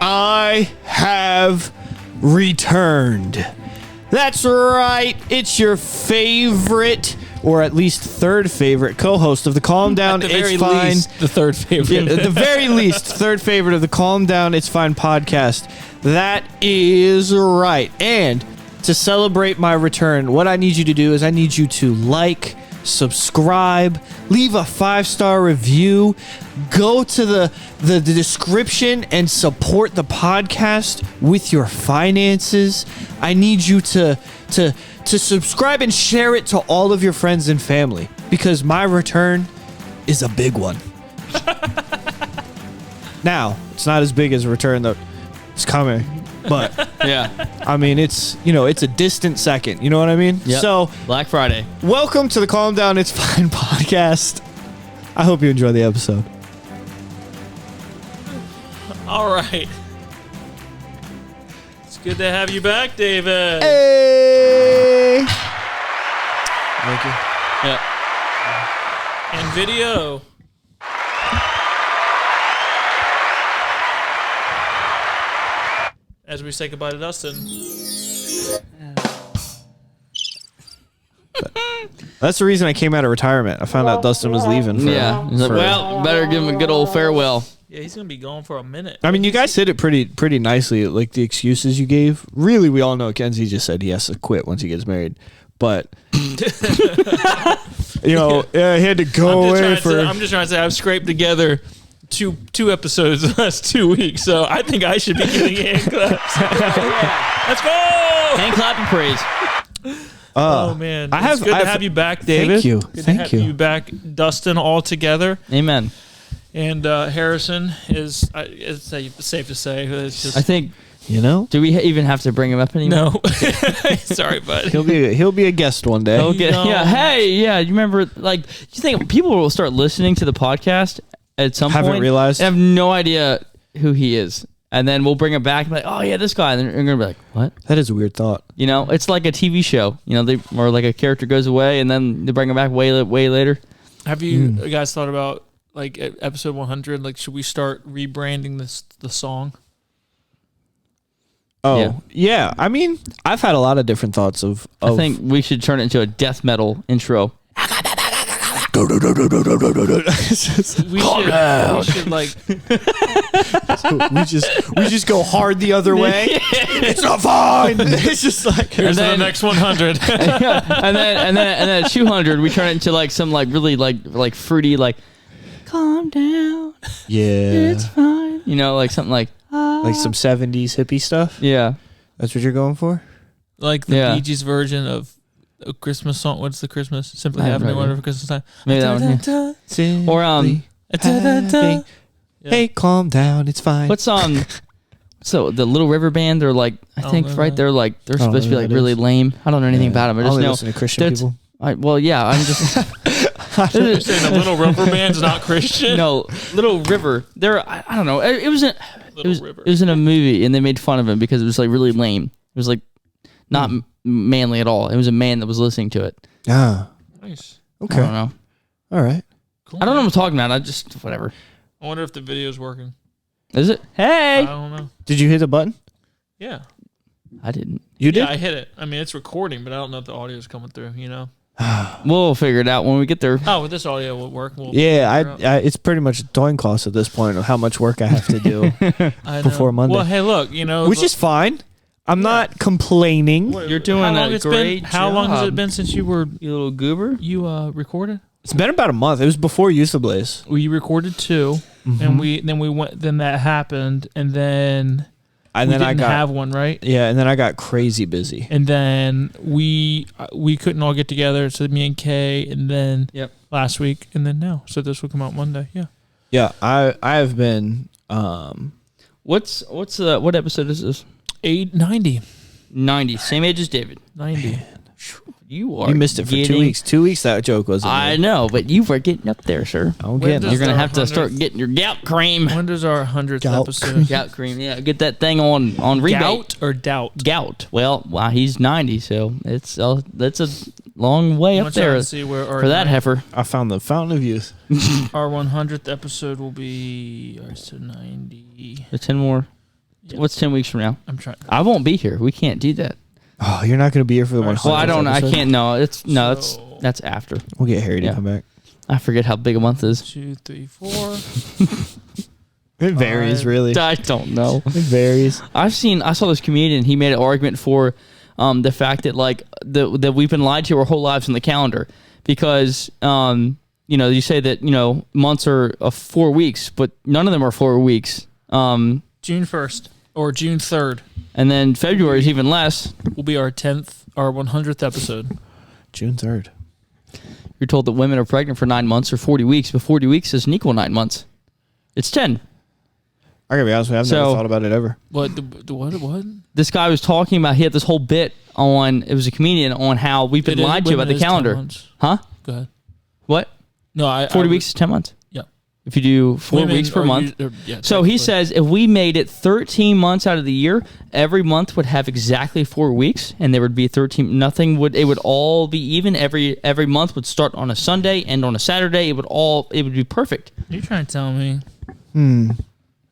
I have returned. That's right. It's your favorite, or at least third favorite, co-host of the Calm Down, At the It's very Fine. least, the third favorite. At the very least, third favorite of the Calm Down, It's Fine podcast. That is right. And to celebrate my return, what I need you to do is I need you to like, subscribe, leave a 5-star review, go to the description and support the podcast with your finances. I need you to subscribe and share it to all of your friends and family, because my return is a big one. Now, it's not as big as a return that is coming, but Yeah. I mean, it's a distant second. You know what I mean? Yep. So, Black Friday. welcome to the Calm Down, It's Fine podcast. I hope you enjoy the episode. All right. It's good to have you back, David. Hey! Thank you. Yeah. And video. As we say goodbye to Dustin. That's the reason I came out of retirement. I found out Dustin was leaving. Yeah. He's like, well, better give him a good old farewell. Yeah, he's going to be gone for a minute. I mean, you guys hit it pretty nicely. Like the excuses you gave. Really, we all know Kenzie just said he has to quit once he gets married. But he had to go away for. I'm just trying to say I've scraped together two episodes in the last 2 weeks, so I think I should be getting hand claps. Yeah. Let's go! Hand clap and praise. Oh man, it's good to have you back, David. Thank you. Good Thank to have you. you back, Dustin, all together. Amen. And Harrison is, it's safe to say, it's just I think, Do we even have to bring him up anymore? no. Sorry, bud. He'll be a guest one day. Okay. No. Yeah. Hey, yeah. You remember, like, you think people will start listening to the podcast at some point? Haven't realized. And have no idea who he is. And then we'll bring him back and be like, oh, yeah, this guy. And then they're going to be like, what? That is a weird thought. It's like a TV show. Or like a character goes away and then they bring him back way later. Have you guys thought about, like, at episode 100, like, should we start rebranding the song? Oh, yeah. I mean, I've had a lot of different thoughts of I think we should turn it into a death metal intro. We should like we just go hard the other way. It's not fine. It's just like here's the next 100. and then at 200 we turn it into like some like really like fruity like calm down. Yeah. It's fine. Like something like Like some 70s hippie stuff. yeah. That's what you're going for? Like the Yeah. Bee Gees version of a Christmas song. What's the Christmas? Simply I have Having no a idea. Wonderful Christmas Time. Maybe that one. Yeah. Simply Or happy. Yeah. Hey, calm down. It's fine. what's so the Little River Band, they're like I think know right that. they're like they're I don't supposed to be know like who that really is. lame. I don't know anything about them. I I just only know listen to Christian that's- people. well yeah, I'm just You're saying the Little Rubber Band's not Christian? no Little River. I don't know. It was River. it was in a movie and they made fun of him because it was like really lame. It was like not manly at all. It was a man that was listening to it. Ah, Nice. I okay. don't know. All right. Cool. I don't know what I'm talking about. I just whatever. I wonder if the video's working. Is it? I Hey, don't know. Did you hit the button? Yeah. I didn't. You did? Yeah, I hit it. I mean, it's recording, but I don't know if the audio's coming through, We'll figure it out when we get there. Oh, with this audio will work. We'll Yeah, figure it out. it's pretty much a coin cost at this point of how much work I have to do, I know. before Monday. Well, hey, look, which is fine. I'm not complaining. You're doing how long a it's great been, How long has job. it been since you You little goober. recorded? It's been about a month. It was before Use the Blaze. We recorded 2, and then that happened, and then And we then didn't have one, right? Yeah, and then I got crazy busy. And then we couldn't all get together, so me and Kay, and then last week, and then now. So this will come out Monday. Yeah. Yeah, I have been. What episode is this? 890. 90. Same age as David. 90. You are. You missed it for 2 weeks. 2 weeks that joke was. I know, but you were getting up there, sir. I'm When getting. does You're gonna our have to 100th start getting your gout cream. When does our 100th Gout episode? Gout cream, yeah. Get that thing on rebate. Gout or doubt? Gout. Well, he's 90, so that's a long way I'm up trying there to see where our for that heifer. I found the fountain of youth. Our 100th episode will be so 90. The 10 more. Yeah. What's 10 weeks from now? I'm trying. I won't be here. We can't do that. Oh, you're not going to be here for the one. Well, I don't. I can't. No, that's after. We'll get Harry to come back. I forget how big a month is. 2, 3, 4. It varies, really. I don't know. It varies. I saw this comedian. He made an argument for the fact that that we've been lied to our whole lives on the calendar because you say that months are 4 weeks, but none of them are 4 weeks. June 1st or June 3rd. And then February is even less. Will be our 100th episode. June 3rd. You're told that women are pregnant for 9 months or 40 weeks, but 40 weeks doesn't equal 9 months. It's 10. I gotta be honest with you, I've never thought about it ever. What? This guy was talking about, he had this whole bit it was a comedian, on how we've been lied to about the calendar. Huh? Go ahead. What? No, 40 weeks is 10 months. Yeah. If you do 4 weeks per month. So he says if we made it 13 months out of the year, every month would have exactly 4 weeks, and there would be 13. It would all be even. Every month would start on a Sunday, end on a Saturday. It would be perfect. You're trying to tell me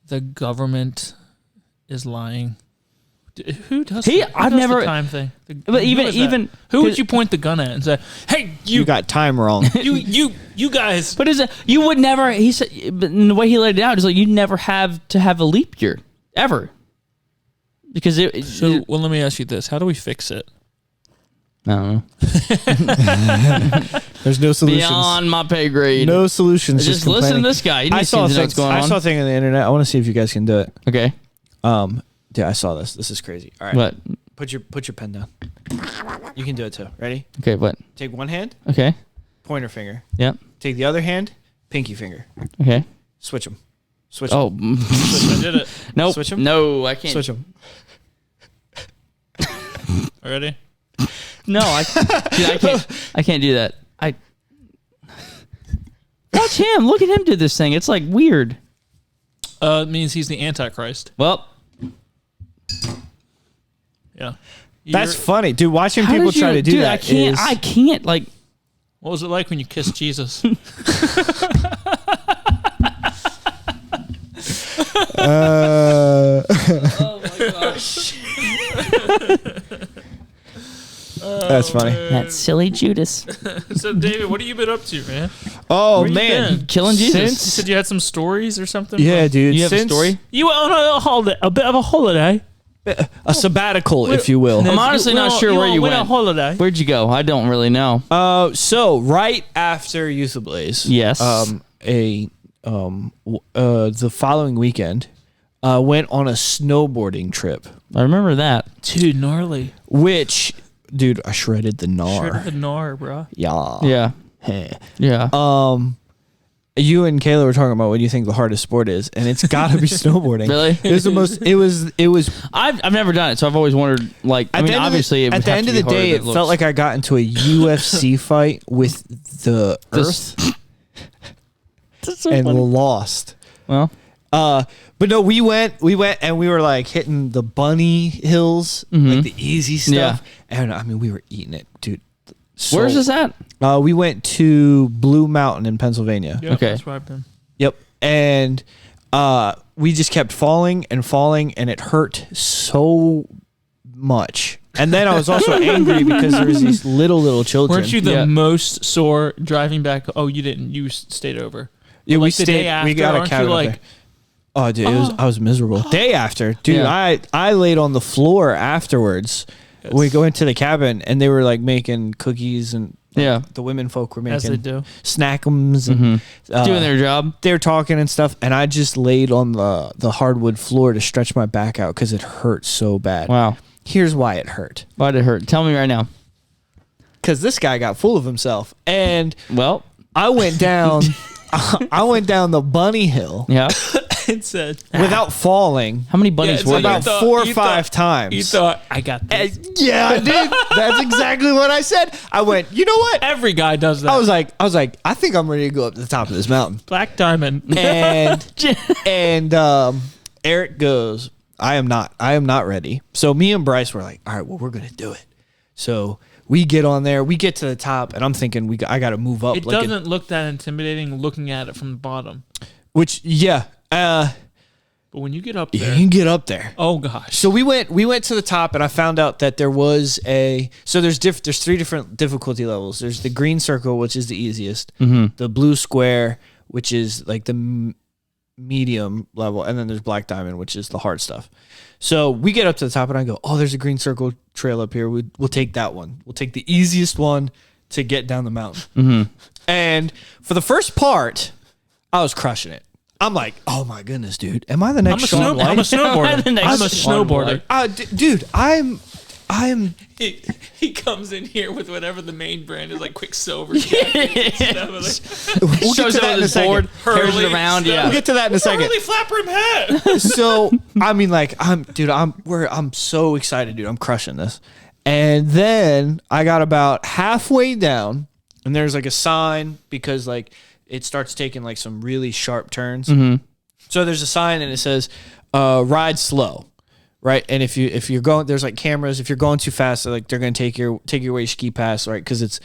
the government is lying? Who does? I've never the time thing. But even who would you point the gun at and say, "Hey, you got time wrong." you guys. But you would never. He said, but in the way he laid it out is like you'd never have to have a leap year ever, because well, let me ask you this: how do we fix it? I don't know. There's no solutions. Beyond my pay grade. No solutions. Just listen to this guy. I saw a thing on the internet. I want to see if you guys can do it. Okay. Yeah, I saw this. This is crazy. All right. What? Put your pen down. You can do it too. Ready? Okay. What? Take one hand. Okay. Pointer finger. Yep. Take the other hand. Pinky finger. Okay. Switch them. Switch. Oh. I did it. Nope. Switch them. No, I can't. Switch them. Ready? No, I can't. I can't do that. Watch him. Look at him do this thing. It's like weird. It means he's the Antichrist. Well. Yeah. That's funny, dude. Watching people try to do that. I can't. Like, what was it like when you kissed Jesus? Oh my gosh. That's funny. That silly Judas. So, David, what have you been up to, man? Oh, Where you man. been? Killing Jesus. You said you had some stories or something? Yeah, dude. You have a story? You went on a holiday, a bit of a holiday. A sabbatical, if you will. I'm honestly not sure where you went. On a holiday. Where'd you go? I don't really know. So right after Youth Ablaze, Yes. The following weekend, went on a snowboarding trip, I remember that. Dude, gnarly. which, dude, I shredded the gnar. Shredded the gnar, bro. Yeah. Yeah. Heh. Yeah. You and Kayla were talking about what you think the hardest sport is, and it's got to be snowboarding. Really? It was the most. It was. I've never done it, so I've always wondered. Like, I mean, obviously, at the end of the day, it felt like I got into a UFC fight with the earth so and funny. lost. Well, but no, we went and we were like hitting the bunny hills, like the easy stuff. Yeah. And I mean, we were eating it, dude. where's this at? We went to Blue Mountain in Pennsylvania. Yep, Okay. That's where I've been. Yep. And we just kept falling, and it hurt so much. And then I was also angry because there was these little children. Weren't you the most sore driving back? Oh, you didn't. You stayed over. Yeah, Like we the day stayed. after, We got a aren't you cabin up like- there. Oh, dude, I was miserable. Day after, dude, Yeah. I laid on the floor afterwards. We go into the cabin, and they were like making cookies, and Yeah. the women folk were As they making do. snackums and Doing their job. they were talking and stuff, and I just laid on the hardwood floor to stretch my back out because it hurt so bad. Wow. Here's why it hurt. Why did it hurt? Tell me right now. Because this guy got full of himself, and Well, I went down. I went down the bunny hill yeah. It said without falling How many bunnies it's were like there? about thought- 4 or you 5 thought- times. you thought I got this. Yeah, I did. That's exactly what I said. I went, you know what? Every guy does that. I was like, I think I'm ready to go up to the top of this mountain. Black Diamond. And Eric goes, I am not ready. So me and Bryce were like, all right, well, we're gonna do it. So we get on there, we get to the top, and I'm thinking I got to move up. It like doesn't look that intimidating looking at it from the bottom. which yeah, But when you get up there, you can get up there. Oh gosh! So we went to the top, and I found out that there was there's 3 different difficulty levels. There's the green circle, which is the easiest. Mm-hmm. The blue square, which is like the medium level, and then there's black diamond, which is the hard stuff. So we get up to the top, and I go, "Oh, there's a green circle trail up here. We'll take that one. We'll take the easiest one to get down the mountain." Mm-hmm. And for the first part, I was crushing it. I'm like, oh my goodness, dude. Am I the next Shaun White? I'm a snowboarder. I'm a snowboarder. Dude, I'm. He comes in here with whatever the main brand is, like Quicksilver jacket and stuff. We'll shows up with his board, carries it around. Yeah, we'll get to that in a second. Hurley flapper him hat. So I mean, like, I'm so excited, dude. I'm crushing this. And then I got about halfway down, and there's like a sign because like it starts taking like some really sharp turns. Mm-hmm. So there's a sign and it says, "Ride slow." Right, and if you're going, there's like cameras. If you're going too fast, like they're gonna take your way ski pass, right? Because it's,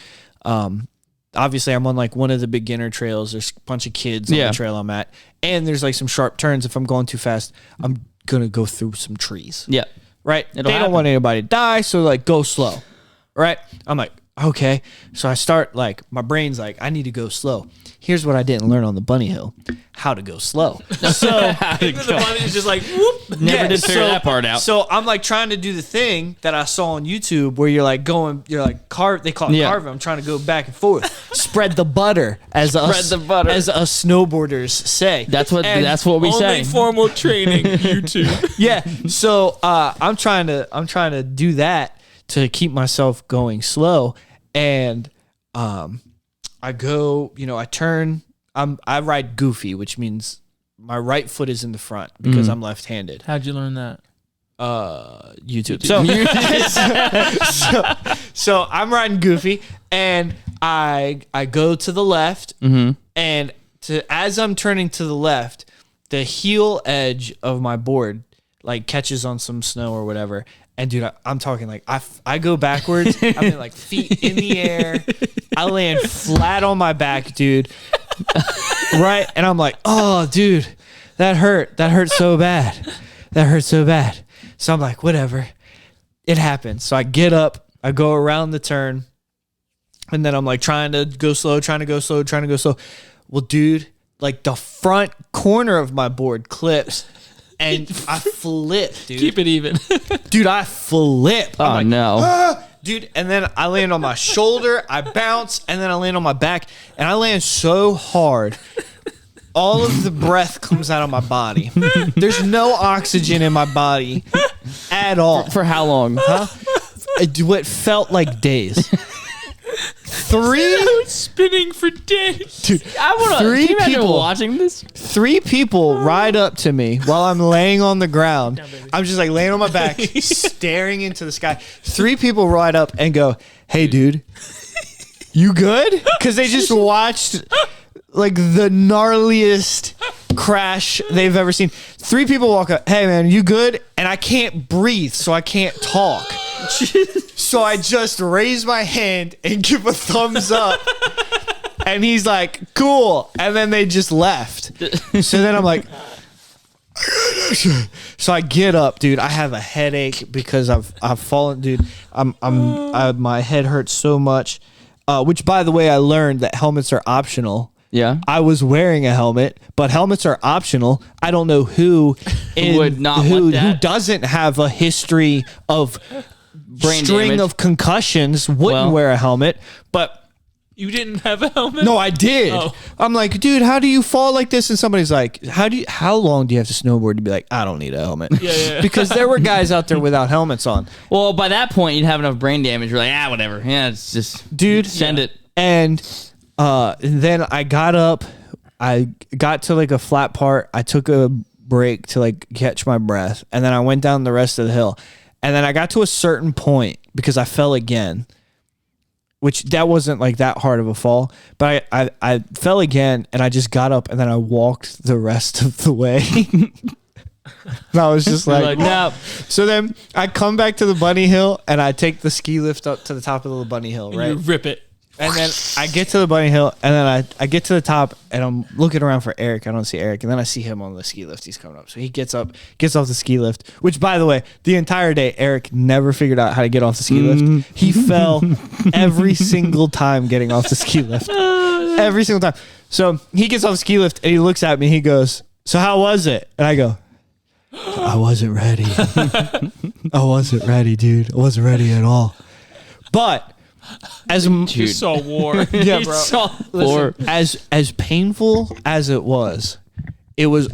obviously I'm on like one of the beginner trails. There's a bunch of kids on the trail I'm at, and there's like some sharp turns. If I'm going too fast, I'm gonna go through some trees. Yeah, right. They don't want anybody to die, so like go slow, right? I'm like, okay, so I start like my brain's like I need to go slow. Here's what I didn't learn on the bunny hill: how to go slow. So the bunny is just like whoop. Never did figure that part out. So I'm like trying to do the thing that I saw on YouTube where you're like carve. They call it carving. I'm trying to go back and forth, spread the butter, as us snowboarders say. That's what we say. Only formal training YouTube. Yeah. So I'm trying to do that to keep myself going slow, and I go, I turn, I ride goofy, which means my right foot is in the front because I'm left-handed. How'd you learn that? YouTube. So I'm riding goofy, and I go to the left, and as I'm turning to the left, the heel edge of my board like catches on some snow or whatever. And dude, I'm talking like I go backwards. I'm in like feet in the air. I land flat on my back, dude. Right? And I'm like, oh, dude, that hurt. That hurt so bad. That hurt so bad. So I'm like, whatever. It happens. So I get up. I go around the turn. And then I'm like trying to go slow. Well, dude, like the front corner of my board clips. And I flip, dude. Keep it even. Dude, I flip. Oh, like, no. Ah! Dude, and then I land on my shoulder, I bounce, and then I land on my back, and I land so hard. All of the breath comes out of my body. There's no oxygen in my body at all. For how long? Huh? It felt like days. 3 spinning for days. Dude, I want to. Can you imagine watching this? 3 people ride up to me while I'm laying on the ground. I'm just like laying on my back, staring into the sky. 3 people ride up and go, "Hey, dude, you good?" Because they just watched like the gnarliest crash they've ever seen. 3 people walk up, "Hey, man, you good?" And I can't breathe, so I can't talk. So I just raise my hand and give a thumbs up. And he's like, "Cool." And then they just left. So then I'm like, so I get up, dude. I have a headache because I've fallen, dude. My head hurts so much. Which, by the way, I learned that helmets are optional. Yeah. I was wearing a helmet, but helmets are optional. I don't know who would not want that. Who doesn't have a history of brain string damage. of concussions wouldn't wear a helmet, but you didn't have a helmet? No, I did. Oh. I'm like, dude, how do you fall like this? And somebody's like, how long do you have to snowboard to be like, I don't need a helmet? Yeah. Because there were guys out there without helmets on. Well, by that point, you'd have enough brain damage. You're like, whatever. Yeah, it's just, dude, send it. And then I got up. I got to like a flat part. I took a break to like catch my breath, and then I went down the rest of the hill. And then I got to a certain point because I fell again, which that wasn't like that hard of a fall, but I fell again, and I just got up, and then I walked the rest of the way. And I was just like, no. So then I come back to the bunny hill, and I take the ski lift up to the top of the bunny hill, right? You rip it. And then I get to the bunny hill, and then I get to the top, and I'm looking around for Eric. I don't see Eric, and then I see him on the ski lift. He's coming up, so he gets off the ski lift. Which, by the way, the entire day, Eric never figured out how to get off the ski lift. He fell every single time getting off the ski lift, every single time. So he gets off the ski lift, and he looks at me. He goes, "So how was it?" And I go, "I wasn't ready. I wasn't ready, dude. I wasn't ready at all." But you saw war. Yeah, bro. Saw war. As painful as it was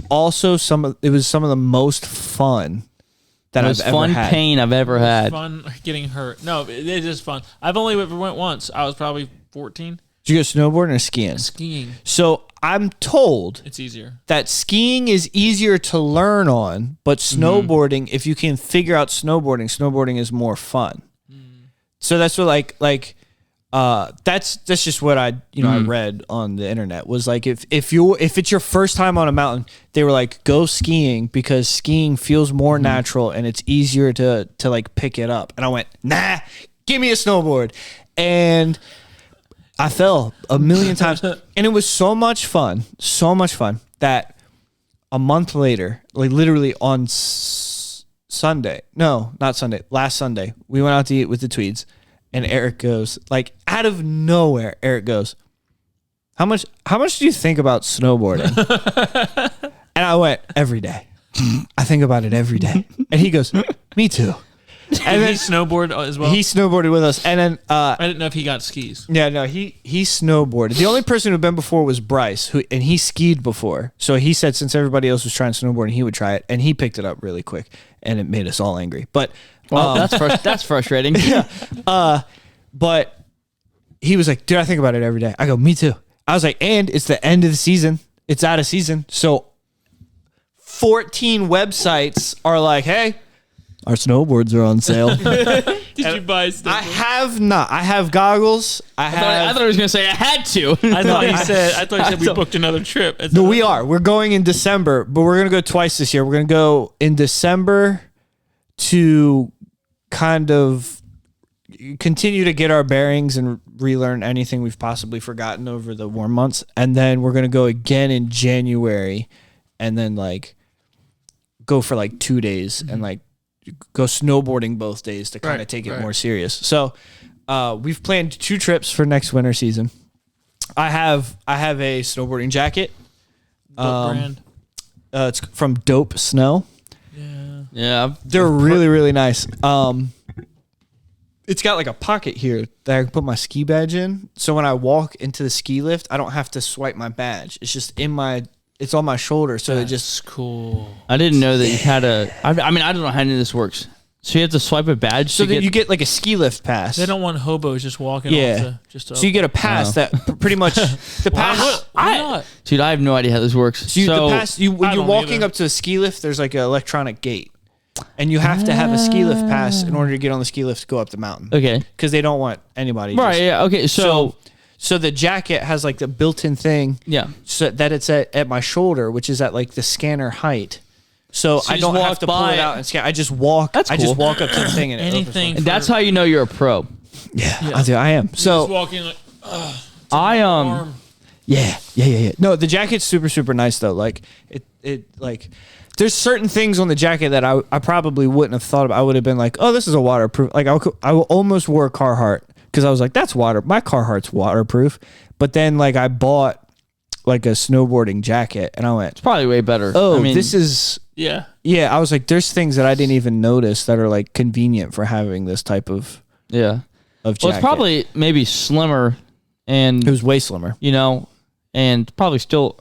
also some of the most fun that I've ever had. Pain I've ever had. Fun getting hurt. No, it is fun. I've only ever went once. I was probably 14. Did you go snowboarding or skiing? Skiing. So I'm told it's easier. That skiing is easier to learn on, but snowboarding, if you can figure out snowboarding is more fun. So that's what that's just what I read on the internet was like if it's your first time on a mountain, they were like, go skiing because skiing feels more natural and it's easier to like pick it up. And I went, nah, give me a snowboard. And I fell a million times, and it was so much fun that a month later, like literally on last Sunday, we went out to eat with the Tweeds, and Eric goes, like out of nowhere, how much do you think about snowboarding? And I went, every day. I think about it every day. And he goes, me too. And then he snowboarded as well? He snowboarded with us. And then I didn't know if he got skis. Yeah, no, he snowboarded. The only person who'd been before was Bryce, and he skied before. So he said since everybody else was trying snowboarding, he would try it, and he picked it up really quick, and it made us all angry. But that's frustrating. Yeah. But he was like, dude, I think about it every day. I go, me too. I was like, and it's the end of the season. It's out of season. So 14 websites are like, hey, our snowboards are on sale. Did you buy snowboards? I have not. I have goggles. I thought he was going to say I had to. I thought he said we booked another trip. No, we are. We're going in December, but we're going to go twice this year. We're going to go in December to kind of continue to get our bearings and relearn anything we've possibly forgotten over the warm months. And then we're going to go again in January and then like go for like 2 days and like go snowboarding both days to kind of take it more serious. So we've planned 2 trips for next winter season. I have a snowboarding jacket. Brand. It's from Dope Snow. Yeah. They're really, really nice. It's got like a pocket here that I can put my ski badge in. So when I walk into the ski lift, I don't have to swipe my badge. It's just it's on my shoulder. So That's it just cool. I didn't know that you had I don't know how any of this works. So you have to swipe a badge. So that you get like a ski lift pass. They don't want hobos just walking off so you get a pass that pretty much the pass. Why not? Dude, I have no idea how this works. So the pass when you're walking up to a ski lift, there's like an electronic gate. And you have to have a ski lift pass in order to get on the ski lift to go up the mountain. Okay. Because they don't want anybody. Okay. So the jacket has like the built-in thing. Yeah. So that it's at my shoulder, which is at like the scanner height. So I don't have to pull it out and scan. I just walk. That's cool. I just walk up to the thing and anything. And that's how you know you're a pro. Yeah. I am. So just walking like. Yeah. No, the jacket's super, super nice though. Like it like. There's certain things on the jacket that I probably wouldn't have thought of. I would have been like, oh, this is a waterproof. Like I almost wore a Carhartt because I was like, that's water. My Carhartt's waterproof. But then like I bought like a snowboarding jacket and I went, it's probably way better. Oh, this is yeah. I was like, there's things that I didn't even notice that are like convenient for having this type of jacket. Well, it's probably maybe slimmer and it was way slimmer, and probably still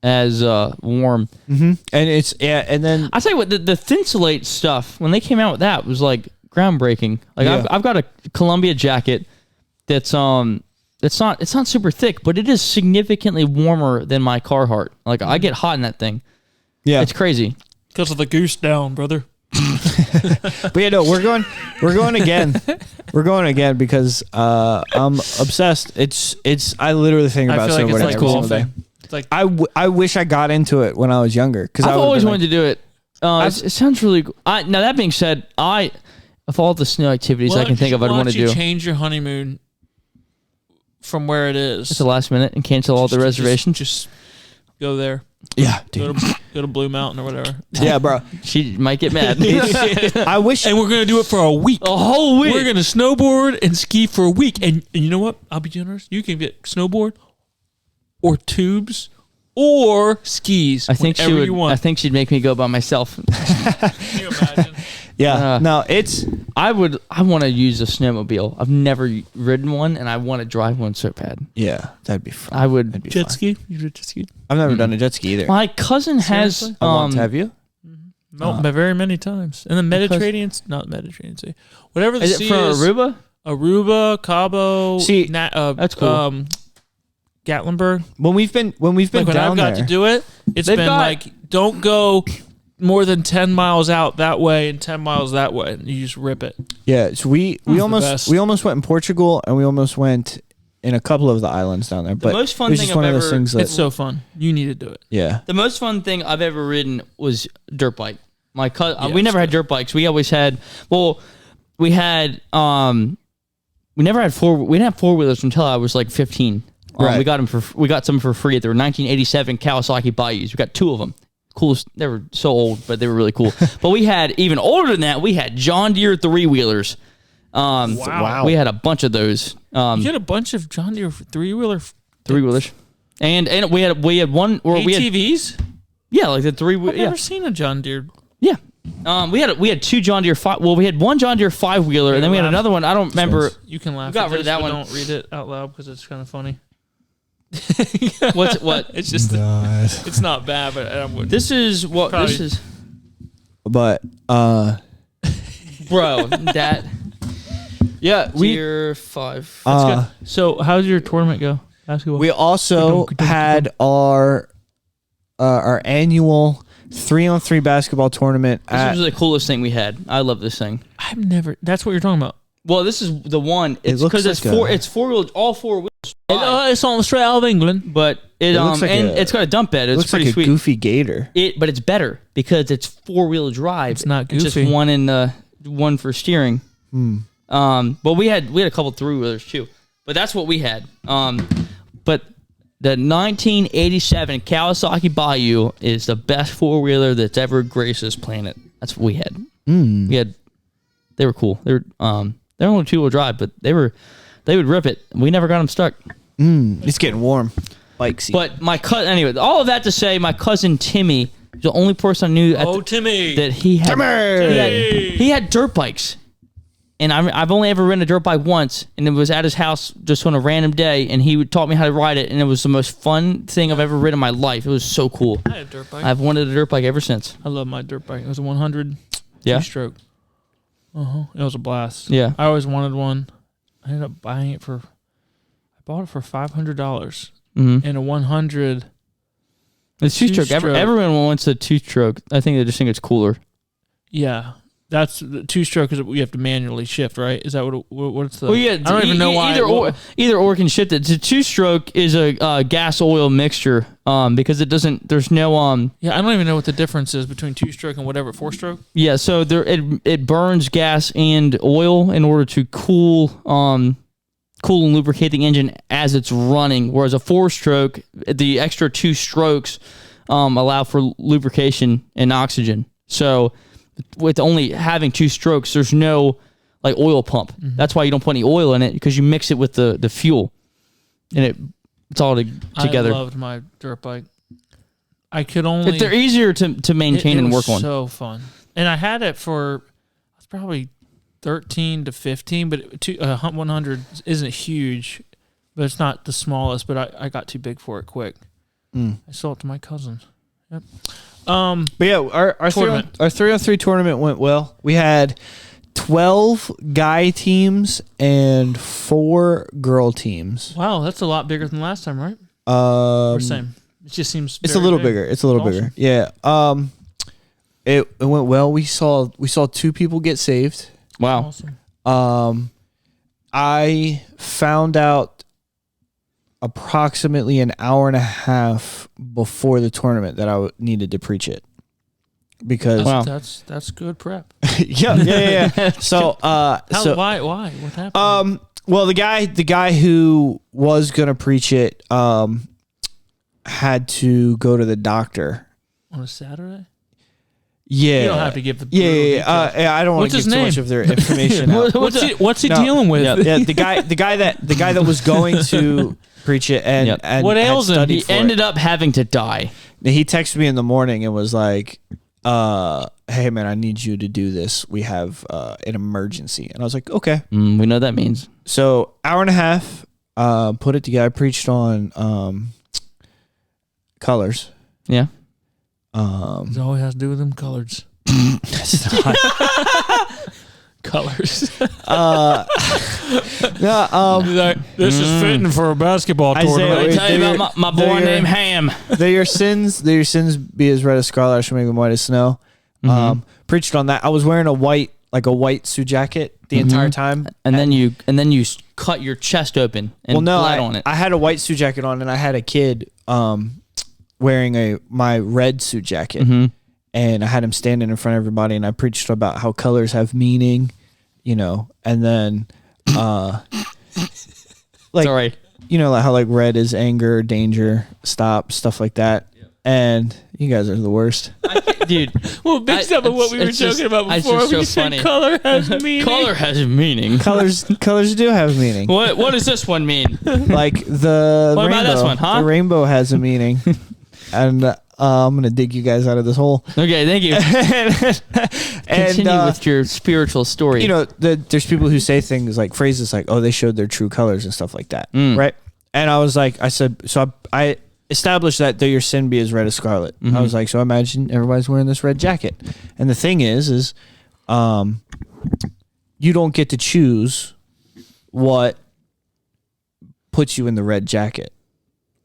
as warm. Mm-hmm. And it's and then I'll tell you what, the Thinsulate stuff when they came out with that was like groundbreaking. Like I've got a Columbia jacket that's it's not super thick, but it is significantly warmer than my Carhartt. Like I get hot in that thing. Yeah, it's crazy because of the goose down, brother. But yeah, no, we're going again. We're going again because I'm obsessed. I literally think about snowboarding every single day. It's like I wish I got into it when I was younger because I've always wanted to do it. It sounds really cool. Now that being said, of all the snow activities I can think of, I'd want to do. Why don't you change your honeymoon from where it is. It's the last minute and cancel all the reservations. Just go there. Yeah, dude. Go to Blue Mountain or whatever. Yeah, bro. She might get mad. I wish. And we're going to do it for a week. A whole week. We're going to snowboard and ski for a week. And you know what? I'll be generous. You can get snowboard or tubes or skis. I think she would. I think she'd make me go by myself. Can you imagine? Yeah. No, it's. I want to use a snowmobile. I've never ridden one, and I want to drive one so bad. Yeah, that'd be fun. I would. Be jet fun. ski? You did jet ski? I've never done a jet ski either. My cousin has. I want to. Have you? No, very many times. And the Mediterranean, not Mediterranean Sea. Whatever the is sea it from is. Aruba? Aruba, Cabo. See, that's cool. Gatlinburg. When we've been when down I've got there, to do it, it's been like, don't go more than 10 miles out that way and 10 miles that way. And you just rip it. Yeah, so we almost went in Portugal, and we almost went in a couple of the islands down there. But the most fun thing I've ever. It's so fun. You need to do it. Yeah. The most fun thing I've ever ridden was dirt bike. My cousin, we never had dirt bikes. We always had. Well, we had. We never had we didn't have 4-wheelers until I was like 15. Right. We got some for free. They were 1987 Kawasaki Bayous. We got 2 of them. Coolest. They were so old, but they were really cool. But we had even older than that. We had John Deere 3-wheelers. Wow. We had a bunch of those. You had a bunch of John Deere 3-wheelers, and we had one. Or ATVs. Yeah, like the 3. I've never seen a John Deere. Yeah. We had 2 John Deere 5. Well, we had one John Deere 5-wheeler, and then we had another one. I don't remember. You can laugh. Got rid of that one. Don't read it out loud because it's kind of funny. What? It's just. It's not bad, but I wouldn't. This is what Probably. this is. But bro, that. Yeah, Tier 5. That's good. So, how did your tournament go? Basketball. We also had our annual 3-on-3 basketball tournament. This was the coolest thing we had. I love this thing. I've never. That's what you're talking about. Well, this is the one. It's because it's four wheels, all 4 wheels. It's on straight out of England, but it's got a dump bed. It's pretty sweet. A goofy gator. But it's better because it's 4-wheel drive. It's not goofy. It's just one for steering. But we had a couple 3-wheelers too. But that's what we had. But the 1987 Kawasaki Bayou is the best 4-wheeler that's ever graced this planet. That's what we had. They were cool. They're only 2-wheel drive, but they would rip it. We never got them stuck. It's getting warm. Bike seat. But my cousin, anyway, all of that to say, my cousin Timmy, the only person I knew Timmy, that he had dirt bikes. And I've only ever ridden a dirt bike once, and it was at his house just on a random day, and he taught me how to ride it, and it was the most fun thing I've ever ridden in my life. It was so cool. I had a dirt bike. I've wanted a dirt bike ever since. I love my dirt bike. It was a 100 two-stroke. It was a blast. Yeah. I always wanted one. I ended up buying it I bought it for $500. And a 100. The two-stroke. Everyone wants a two-stroke. I think they just think it's cooler. Yeah. That's the 2-stroke is you have to manually shift, right? Is that what's the? Well, yeah. I don't even know why. Either or can shift it. The 2-stroke is a gas oil mixture because it doesn't. There's no Yeah, I don't even know what the difference is between 2-stroke and whatever 4-stroke. Yeah, so it burns gas and oil in order to cool and lubricate the engine as it's running. Whereas a 4-stroke, the extra 2 strokes allow for lubrication and oxygen. So with only having 2 strokes, there's no like oil pump. That's why you don't put any oil in it, because you mix it with the fuel, and it's all together. I loved my dirt bike. I could only. They're easier to maintain and work on. So fun, and I had it for probably 13 to 15, but 100 isn't huge, but it's not the smallest. But I got too big for it quick. I sold it to my cousin. Yep. But yeah, our 3-on-3 tournament went well. We had 12 guy teams and 4 girl teams. Wow, that's a lot bigger than last time, right? Or same. It just seems it's a little bigger. It's a little bigger. Yeah. It went well. We saw 2 people get saved. Wow. Awesome. I found out approximately an hour and a half before the tournament that I needed to preach it, because that's good prep. yeah. So why what happened? Well, the guy who was gonna preach it had to go to the doctor on a Saturday. Yeah, you don't have to give the I don't want to give too much of their information out. What's he dealing with? Yeah, the guy that was going to preach it and what ails him? He ended up having to die. He texted me in the morning and was like, "Hey man, I need you to do this. We have an emergency." And I was like, "Okay." We know what that means. So hour and a half, put it together. I preached on colors. Yeah. It always has to do with them colors. Colors. This is fitting for a basketball tournament. Let me tell you about my boy named Ham. Though your sins be as red as scarlet, I shall make them white as snow. Preached on that. I was wearing a white suit jacket the entire time, and then you cut your chest open and bled on it. I had a white suit jacket on, and I had a kid wearing my red suit jacket, and I had him standing in front of everybody, and I preached about how colors have meaning, and then sorry, like how like red is anger, danger, stop, stuff like that. And you guys are the worst, dude. Well, based on what we were joking about before, we said color has meaning. Color has meaning. Colors do have meaning. What does this one mean? Like the what rainbow. About this one, huh? The rainbow has a meaning, and I'm gonna dig you guys out of this hole. Okay, thank you. Continue with your spiritual story. There's people who say things like phrases like, "Oh, they showed their true colors" and stuff like that, right? And I was like, I established that though your sin be as red as scarlet. I was like, so imagine everybody's wearing this red jacket, and the thing is you don't get to choose what puts you in the red jacket,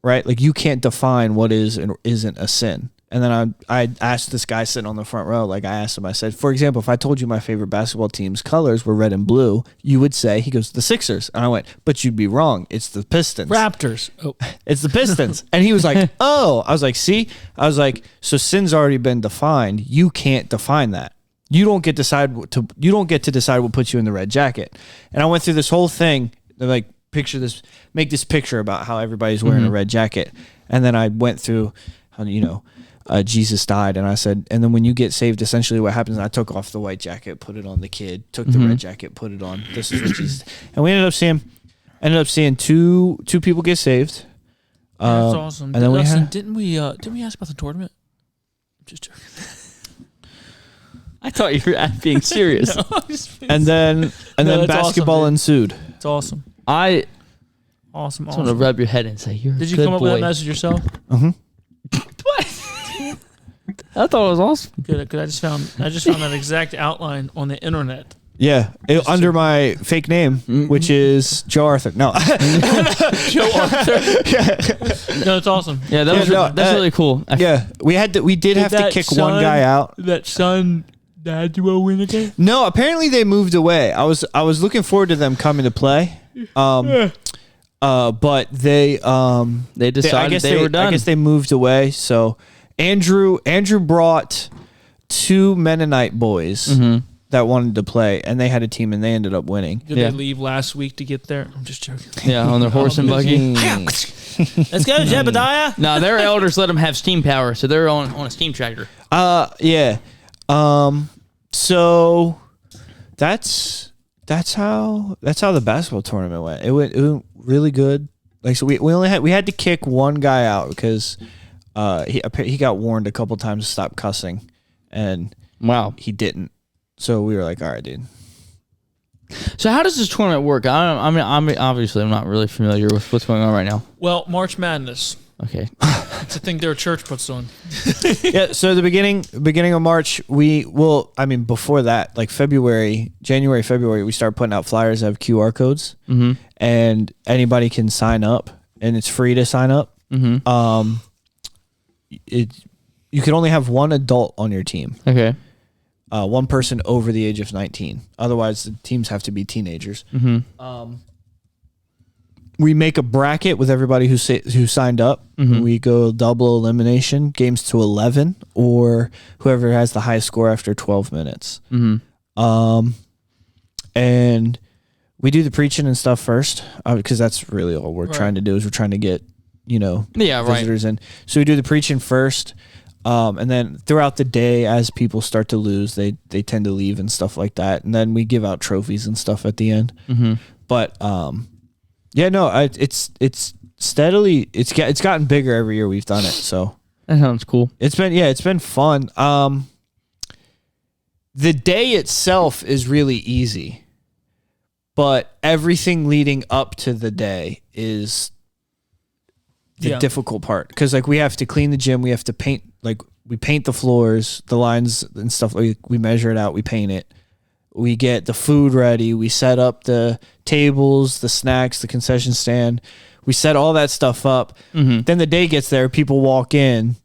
right? Like you can't define what is and isn't a sin. And then I asked this guy sitting on the front row, like I asked him, I said, for example, if I told you my favorite basketball team's colors were red and blue, you would say, he goes, the Sixers. And I went, but you'd be wrong. It's the Pistons. Raptors. Oh. It's the Pistons. And he was like, oh. I was like, see? I was like, so sin's already been defined. You can't define that. You don't get to decide what puts you in the red jacket. And I went through this whole thing, like make this picture about how everybody's wearing a red jacket. And then I went through how, Jesus died, and I said, and then when you get saved, essentially what happens, I took off the white jacket, put it on the kid, took the red jacket, put it on. This is what Jesus, and we ended up seeing two people get saved. That's awesome. And then didn't we ask about the tournament? I'm just joking. I thought you were being serious. No, and then basketball awesome, ensued. It's awesome. Awesome. I want to rub your head and say you're. Did you good come up boy. with that message yourself? What? I thought it was awesome. Good, because I just found that exact outline on the internet. Yeah, under my fake name, which is Joe Arthur. No, Joe Arthur. Yeah. No, it's awesome. Yeah, that's really cool. We did have to kick one guy out. That son, dad, you will win again. No, apparently they moved away. I was looking forward to them coming to play. But they decided they were done. I guess they moved away. So Andrew brought two Mennonite boys that wanted to play, and they had a team, and they ended up winning. Did they leave last week to get there? I'm just joking. Yeah, on their horse and buggy. Let's go, Jebediah. No, their elders let them have steam power, so they're on a steam tractor. Yeah. So that's how the basketball tournament went. It went really good. Like, so we had to kick one guy out because he got warned a couple times to stop cussing, and he didn't. So we were like, all right, dude. So how does this tournament work? I mean, obviously I'm not really familiar with what's going on right now. Well, March Madness. Okay. It's a thing their church puts on. Yeah, so the beginning of March, before that, like January, February, we start putting out flyers that have QR codes, and anybody can sign up, and it's free to sign up. You can only have one adult on your team. Okay. One person over the age of 19. Otherwise, the teams have to be teenagers. We make a bracket with everybody who signed up. We go double elimination, games to 11, or whoever has the highest score after 12 minutes. And we do the preaching and stuff first, because that's really all we're trying to do is we're trying to get, visitors in. So we do the preaching first, and then throughout the day, as people start to lose, they tend to leave and stuff like that, and then we give out trophies and stuff at the end. Mm-hmm. But it's steadily it's gotten bigger every year we've done it. So that sounds cool. It's been fun. The day itself is really easy, but everything leading up to the day is the difficult part. Because like we have to clean the gym, we have to paint, like we paint the floors, the lines and stuff. We measure it out, we paint it. We get the food ready. We set up the tables, the snacks, the concession stand. We set all that stuff up. Mm-hmm. Then the day gets there, people walk in,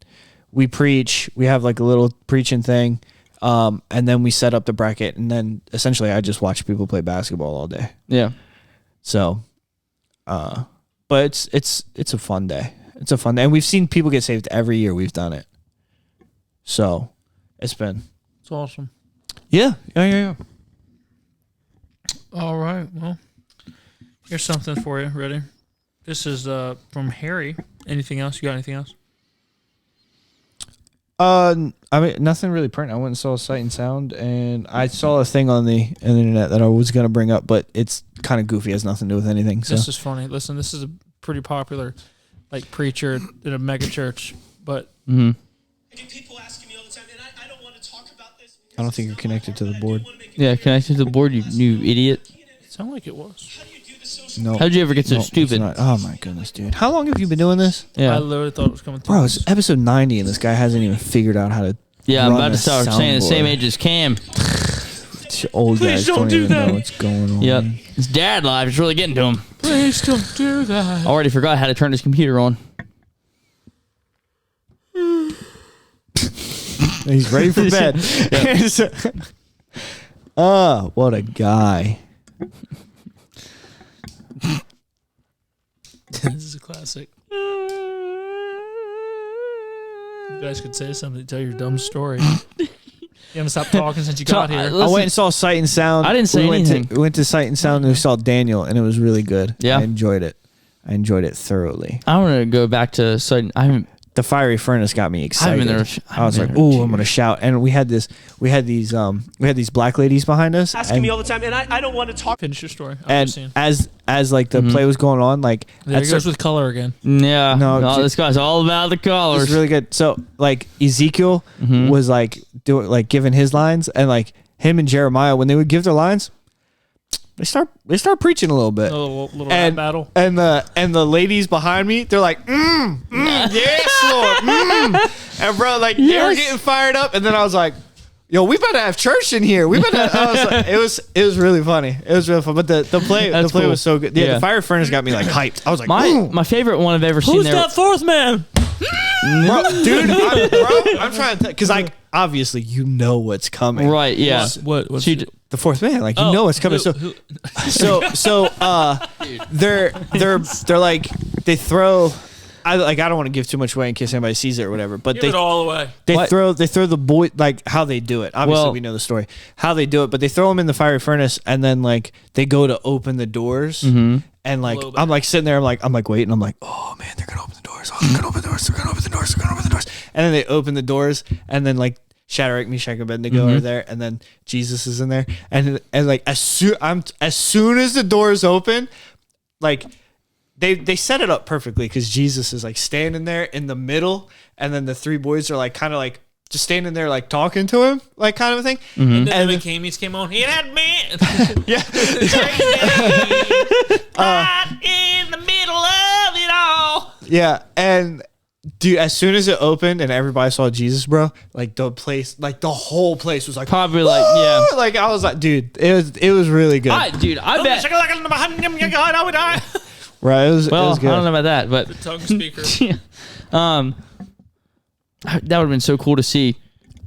we preach. We have like a little preaching thing. And then we set up the bracket, and then essentially I just watch people play basketball all day. Yeah. So, but it's a fun day. It's a fun day. And we've seen people get saved every year we've done it. So it's awesome. Yeah. All right. Well, here's something for you. Ready? This is from Harry. Anything else? You got anything else? I mean, nothing really pertinent. I went and saw Sight and Sound, and I saw a thing on the internet that I was going to bring up, but it's kind of goofy. It has nothing to do with anything. So. This is funny. Listen, this is a pretty popular, like, preacher in a mega church, but. Mm-hmm. I get people asking me all the time, and I don't want to talk about this. I don't think you're connected to the board. Yeah, connected to the board, you idiot. It sounded like it was. No. How'd you ever get so stupid? Oh my goodness, dude! How long have you been doing this? Yeah, I literally thought it was coming through. Bro, it's episode 90, and this guy hasn't even figured out how to. Yeah, I'm about to start saying the same age as Cam. Old guys don't even know what's going on. Yep, his dad live is really getting to him. Please don't do that. Already forgot how to turn his computer on. He's ready for bed. Oh, what a guy! This is a classic. You guys could say something to tell your dumb story. You haven't stopped talking since you got here. I went and saw Sight and Sound. I didn't say anything. We went to Sight and Sound and we saw Daniel, and it was really good. Yeah. I enjoyed it. thoroughly. I want to go back to Sight. The fiery furnace got me excited. I was like, "Ooh, I'm gonna shout!" And we had these black ladies behind us asking me all the time, and I don't want to talk. Finish your story. And as like the play was going on, like there he goes with color again. Yeah, no, this guy's all about the colors. It's really good. So like Ezekiel was like giving his lines, and like him and Jeremiah, when they would give their lines, they start preaching a little bit. A little rap battle. And the ladies behind me, they're like, yes, Lord, And bro, like they were getting fired up, and then I was like, yo, we better have church in here. I was like, it was really funny. It was really fun. But the play cool. Was so good. Yeah, the fire furnace got me like hyped. I was like, my favorite one I've ever seen. Who's that fourth man? Bro, dude, I'm trying to because like obviously you know what's coming. Right, yeah. What's the fourth man, like you know what's coming. So they're like they throw. I don't want to give too much away in case anybody sees it or whatever. But give it all away. They throw the boy, like how they do it. Obviously, we know the story how they do it, but they throw them in the fiery furnace, and then like they go to open the doors, and like I'm like sitting there, I'm like waiting, I'm like, oh man, they're gonna open the doors. Oh, they're gonna open the doors. They're gonna open the doors. They're gonna open the doors. And then they open the doors, and then like Shadrach, Meshach, and Abednego are there, and then Jesus is in there, and like as soon as the doors open, like. They set it up perfectly because Jesus is like standing there in the middle, and then the three boys are like kind of like just standing there like talking to him, like kind of a thing. And then the Camies came on. He had me. Yeah. Right in the middle of it all. Yeah, and dude, as soon as it opened and everybody saw Jesus, bro, like the whole place was like probably like like I was like, dude, it was really good. I bet. Right, it was good. I don't know about that, but the tongue speaker. That would have been so cool to see.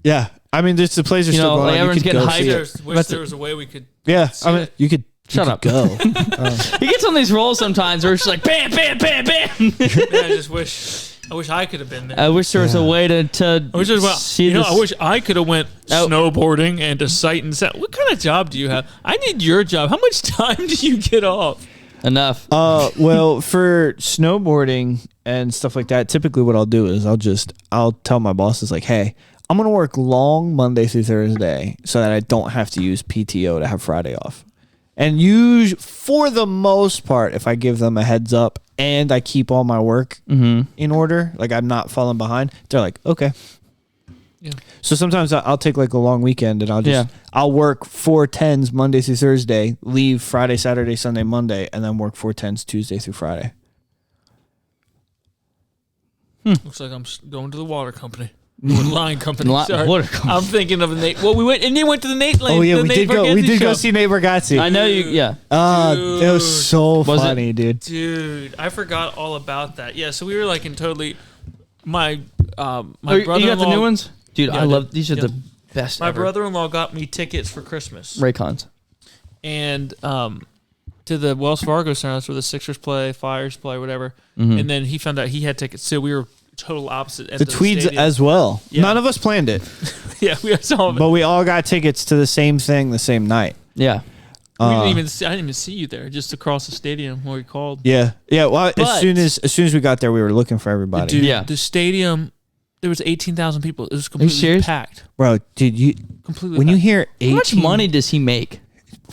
Yeah, I mean, just the plays are still going on. Everyone's getting hyped. Wish there was a way we could. Yeah, I mean, you could. Shut up. Go. He gets on these rolls sometimes where it's just like bam, bam, bam, bam. I just wish I wish I could have been there. I wish there was a way to see this. I wish I could have went snowboarding and to Sight and Sound. What kind of job do you have? I need your job. How much time do you get off? Enough. Well, for snowboarding and stuff like that, typically what I'll do is I'll tell my bosses like, hey, I'm going to work long Monday through Thursday so that I don't have to use PTO to have Friday off. And for the most part, if I give them a heads up and I keep all my work in order, like I'm not falling behind, they're like, okay. Yeah. So sometimes I'll take like a long weekend and I'll work 4 10s Monday through Thursday, leave Friday, Saturday, Sunday, Monday, and then work 4 10s Tuesday through Friday. Looks like I'm going to the water company. Line company. Sorry. Water company. I'm thinking of Nate. Well, we went to the Nate Lane. Oh yeah, we did go show. see Nate Bargatze. I know you. Yeah. It was so funny, dude. Dude, I forgot all about that. Yeah, so we were like in totally my brother-in-law. You got the new ones, dude. Yeah, I love these. Are the best. My ever. brother-in-law got me tickets for Christmas. Raycons. And to the Wells Fargo Center. That's where the Sixers play, Flyers play, whatever. And then he found out he had tickets, so we were total opposite ends The of the Tweeds stadium. as well. Yeah. None of us planned it, Yeah, we saw it. but we all got tickets to the same thing the same night. Yeah. I didn't even see you there. Just across the stadium where we called. Yeah. Well, But- as soon as we got there, we were looking for everybody. Dude, Yeah. the stadium, there was 18,000 people. It was completely serious? packed. Bro, dude, Completely. when packed. you hear 18, How much money does he make?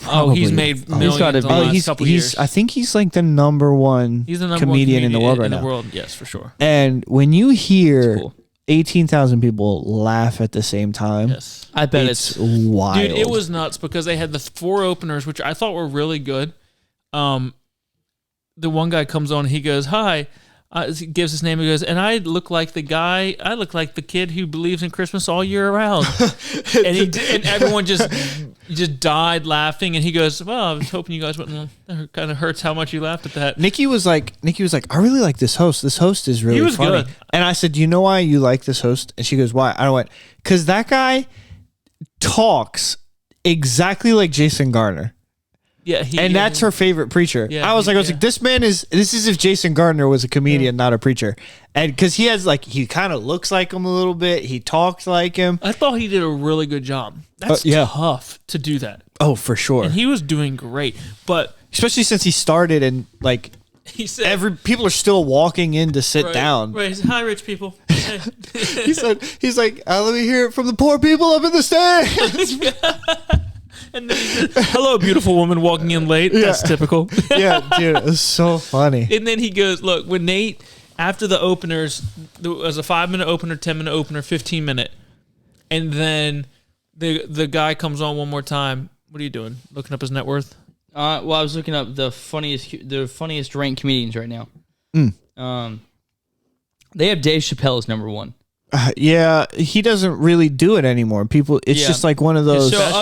Oh, he's Probably. made Oh, millions gotta in the be. last couple years. I think he's like the number one He's the number comedian one in the world right in now. the world, yes, for sure. And when you hear That's cool. 18,000 people laugh at the same time, Yes. I bet it's wild. Dude, it was nuts because they had the 4 openers, which I thought were really good. The one guy comes on, he goes, "Hi," he gives his name, he goes, "And I look like the kid who believes in Christmas all year round." and everyone just died laughing, and he goes, "Well, I was hoping you guys wouldn't." It kind of hurts how much you laughed at that. Nikki was like, I really like this host. This host is really He was funny. good. And I said, "Do you know why you like this host?" And she goes, "Why?" I went, "Because that guy talks exactly like Jason Garner." Yeah, And that's her favorite preacher. Yeah, I was like, this is if Jason Gardner was a comedian, not a preacher. And because he kind of looks like him a little bit. He talks like him. I thought he did a really good job. That's tough to do that. Oh, for sure. And he was doing great. But especially since he started and like he said, people are still walking in to sit down. Right. He said, "Hi, rich people." Hey. He's like, let me hear it from the poor people up in the stands. And then he said, "Hello, beautiful woman walking in late." That's typical. Yeah, dude, it was so funny. And then he goes, "Look, when Nate, after the openers, there was a 5-minute opener, 10-minute opener, 15-minute. And then the guy comes on one more time. What are you doing? Looking up his net worth?" Well, I was looking up the funniest ranked comedians right now. They have Dave Chappelle as number 1. Yeah, he doesn't really do it anymore. It's just like one of those. So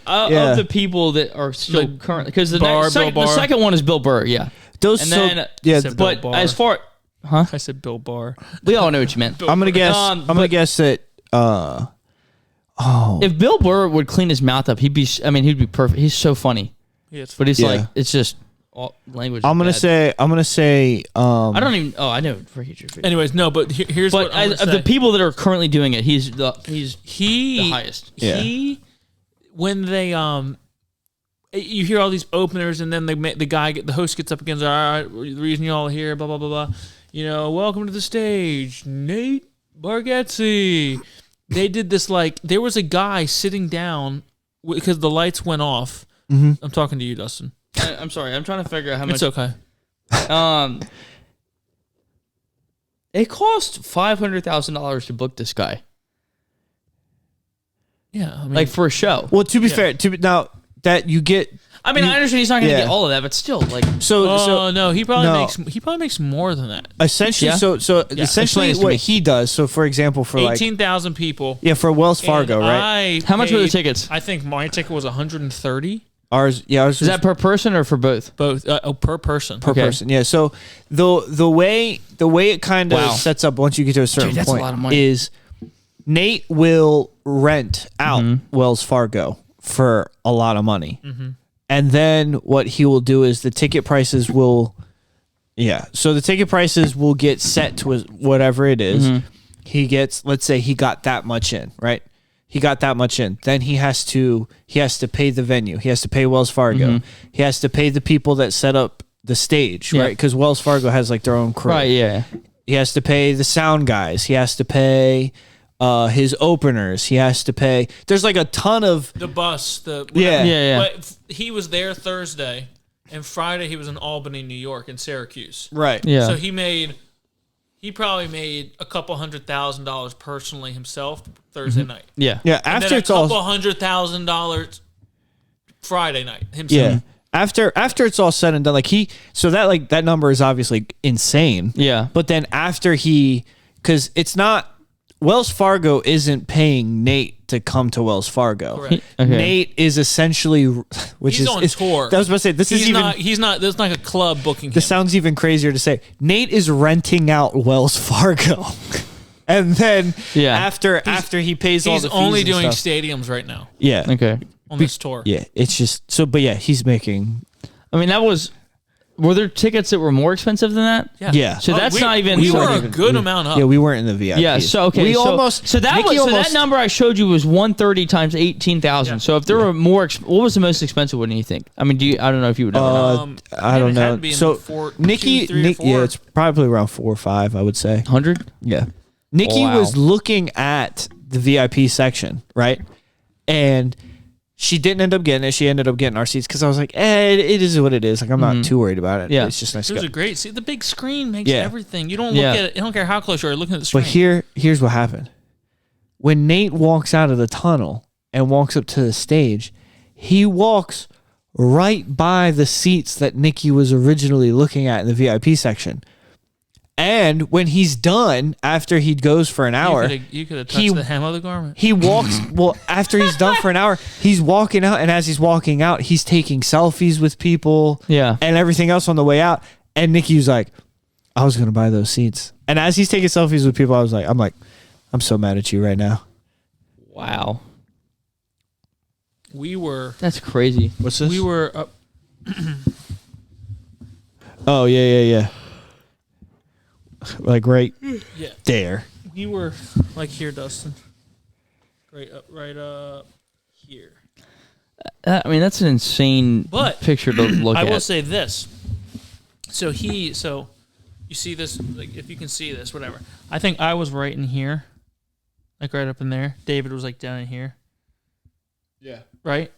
of the people that are still Like current, because the Bill second one is Bill Burr. Yeah, Those and so then yeah. Bill but Barr. as far, huh? I said Bill Barr. We all know what you meant. I'm gonna guess. That. If Bill Burr would clean his mouth up, he'd be perfect. He's so funny, Yeah, but he's Yeah. like, it's just all language. I'm gonna is bad. say. I don't even. Oh, I know for future. Anyways, no, but here's But what I'm of gonna the say. people that are currently doing it, he's the highest. He when they you hear all these openers, and then the host gets up and goes, "All right, the reason y'all are here, blah blah blah blah. Welcome to the stage, Nate Bargatze." They did this like there was a guy sitting down because the lights went off. Mm-hmm. I'm talking to you, Dustin. I'm sorry. I'm trying to figure out how much. It's okay. It cost $500,000 to book this guy, Yeah, I mean, like for a show. Well, to be fair, now that you get. I mean, I understand he's not going to get all of that, but still, like, So no, he probably makes more than that. essentially, Yeah? so Explain essentially this to what me. he does. So for example, for 18,000 people. for Wells Fargo, And right? how much were the paid- tickets? I think my ticket was 130. Ours Is that per person or for both? Both per person. per Okay. person. Yeah. So the way it kind of Wow. sets up once you get to a certain Dude, that's a point lot of money. is Nate will rent out Wells Fargo for a lot of money. And then what he will do is the ticket prices will Yeah. So the ticket prices will get set to whatever it is. Mm-hmm. He gets, let's say he got that much in, right? He got that much in. Then he has to pay the venue. He has to pay Wells Fargo. Mm-hmm. He has to pay the people that set up the stage, right? Because Wells Fargo has like their own crew. Right, yeah. He has to pay the sound guys. He has to pay his openers. He has to pay. There's like a ton of the bus. Yeah. But he was there Thursday, and Friday he was in Albany, New York, and Syracuse. Right. Yeah. So he probably made a couple $100,000 personally himself Thursday night. Yeah. Yeah. And After then it's a all couple $100,000 Friday night himself. yeah. After it's all said and done, that number is obviously insane. Yeah. But then because it's not, Wells Fargo isn't paying Nate to come to Wells Fargo. Correct. Okay. Nate is essentially, He's on tour. I was about to say He's not. There's like a club booking him. This sounds even crazier to say. Nate is renting out Wells Fargo, and then after he pays all the fees, he's only and doing stuff, stadiums right now yeah, Okay. on this tour. yeah. It's just so, but yeah, he's making I mean, were there tickets that were more expensive than that? yeah. So that's not even. We so- were a good amount up. Yeah, we weren't in the VIP. Yeah. So okay. we so, almost. So that Nikki was almost, that number I showed you was 130 times 18,000. Yeah. So if there were more, what was the most expensive one? Do you think? I mean, I don't know if you would ever know. I don't it had know. to be in So the Nikki, 3 or 4. yeah, it's probably around 4 or 5. I would say. 100. Yeah. Nikki Wow. was looking at the VIP section, right? And she didn't end up getting it. She ended up getting our seats because I was like, it is what it is. Like, I'm not too worried about it. Yeah. It's just nice to It was go. a great seat. The big screen makes Yeah. everything. You don't look at it. I don't care how close you are. You're looking at the screen. But here's what happened. When Nate walks out of the tunnel and walks up to the stage, he walks right by the seats that Nikki was originally looking at in the VIP section. And when he's done, after he goes for an hour, you could have touched the hem of the garment. he walks, after he's done for an hour, he's walking out. And as he's walking out, he's taking selfies with people Yeah. and everything else on the way out. And Nikki was like, I was going to buy those seats. And as he's taking selfies with people, I'm so mad at you right now. Wow. That's crazy. What's this? We were up. Oh, yeah. Like right there. We were like here, Dustin. Right up here. I mean, that's an insane picture to look at. I will say this. So you see this, like if you can see this, whatever. I think I was right in here, like right up in there. David was like down in here. Yeah. Right.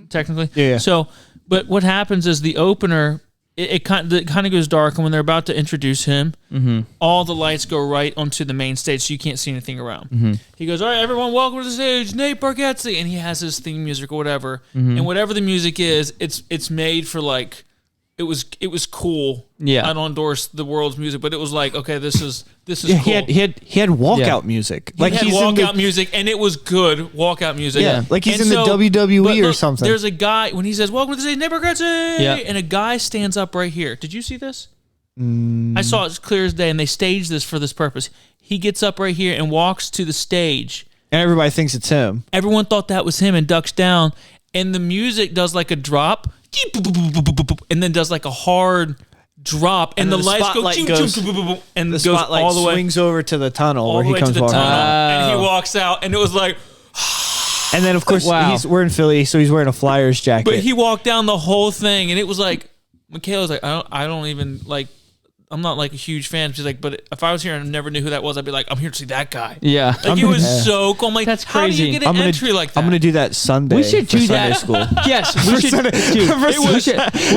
Technically. Yeah. So, but what happens is the opener. It kind of goes dark, and when they're about to introduce him, all the lights go right onto the main stage, so you can't see anything around. He goes, "All right, everyone, welcome to the stage, Nate Bargatze," and he has his theme music or whatever, and whatever the music is, it's made for like, it was cool. Yeah, I don't endorse the world's music, but it was like, okay, this is cool. He had walkout music. Like he's walkout music, and it was good walkout music. Yeah, like he's in the WWE or something. There's a guy when he says, "Welcome to the stage, Nate Bargatze," yeah, and a guy stands up right here. Did you see this? I saw it as clear as day, and they staged this for this purpose. He gets up right here and walks to the stage, and everybody thinks it's him. Everyone thought that was him and ducks down, and the music does like a drop, and then does like a hard drop, and the lights go, and the goes spotlight all the way, swings over to the tunnel where he way comes to the walking. tunnel, and he walks out, and it was like. And then of course we're in Philly, so he's wearing a Flyers jacket. But he walked down the whole thing, and it was like Michaela's like, I don't even like. I'm not like a huge fan. She's like, but if I was here and never knew who that was, I'd be like, I'm here to see that guy. Yeah, like it was so cool. I'm like, that's how crazy. do you get an entry like that? I'm gonna do that Sunday. We should do Sunday that. School. Yes, we should.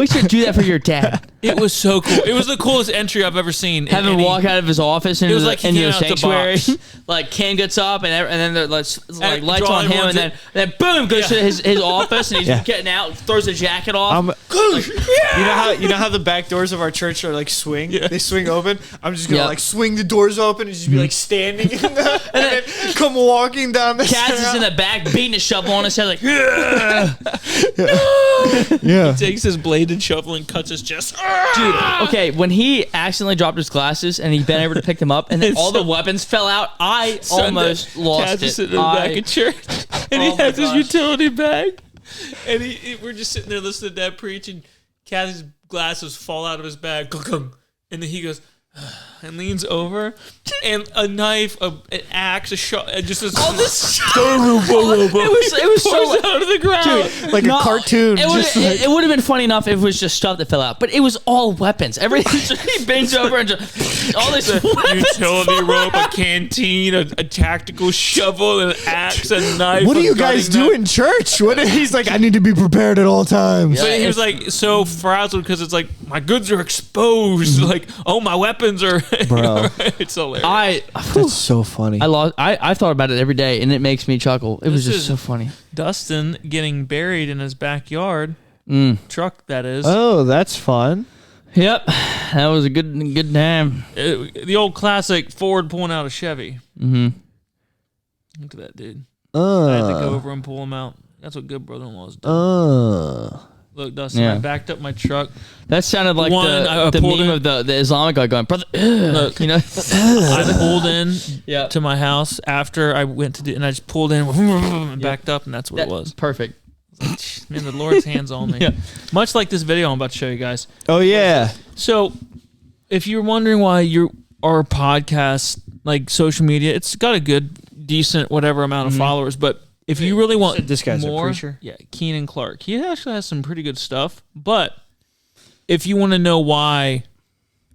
We should do that for your dad. It was so cool. It was the coolest entry I've ever seen. Have him walk out of his office into the sanctuary. The like Ken gets up and then there's like lights on him, and then boom goes to his office, and he's getting out, throws the jacket off. You know how the back doors of our church are like swing? Yeah. They swing open. I'm just gonna like swing the doors open and just be like standing in the, and then come walking down the Kaz is in the back beating a shovel on his head like yeah. He takes his bladed shovel and cuts his chest. Dude, okay, when he accidentally dropped his glasses and he bent over to pick them up and then all the weapons fell out, I almost lost Kaz is sitting in the back of church and he has his utility bag, and we're just sitting there listening to Dad preach, and Kaz's glasses fall out of his bag. And then he goes and leans over, and a knife, an axe, a shot, just all this. It was so out of the ground, dude, like a cartoon. It would have been funny enough if it was just stuff that fell out, but it was all weapons. Everything. He bends over and just all this utility rope, a canteen, a tactical shovel, an axe, a knife. What do you guys do in church? He's like, I need to be prepared at all times. But he was like so frazzled because it's like my goods are exposed. Like, oh, my weapons are. Bro. It's hilarious. That's so funny. I thought about it every day, and it makes me chuckle. It was just so funny. Dustin getting buried in his backyard. Truck, that is. Oh, that's fun. Yep, that was a good time. The old classic Ford pulling out a Chevy. Mm-hmm. Look at that dude. I had to go over and pull him out. That's what good brother-in-laws do. Look, Dustin, I backed up my truck. That sounded like the meme of the Islamic guy going, brother, look, you know. I pulled in to my house after I went to and I just pulled in and backed up, and that's what it was. Perfect. Man, the Lord's hand's on me. Much like this video I'm about to show you guys. Oh, yeah. So, if you're wondering why our podcast, like social media, it's got a good, decent, whatever amount of followers, but if you really want this guy's more, a preacher. Yeah, Keenan Clark. He actually has some pretty good stuff. But if you want to know why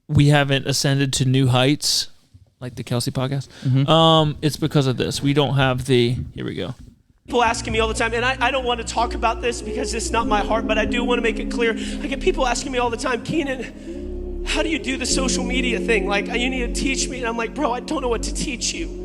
we haven't ascended to new heights, like the Kelsey podcast, it's because of this. We don't have the. Here we go. People asking me all the time, and I don't want to talk about this because it's not my heart, but I do want to make it clear. I get people asking me all the time, Keenan, how do you do the social media thing? Like, you need to teach me. And I'm like, bro, I don't know what to teach you.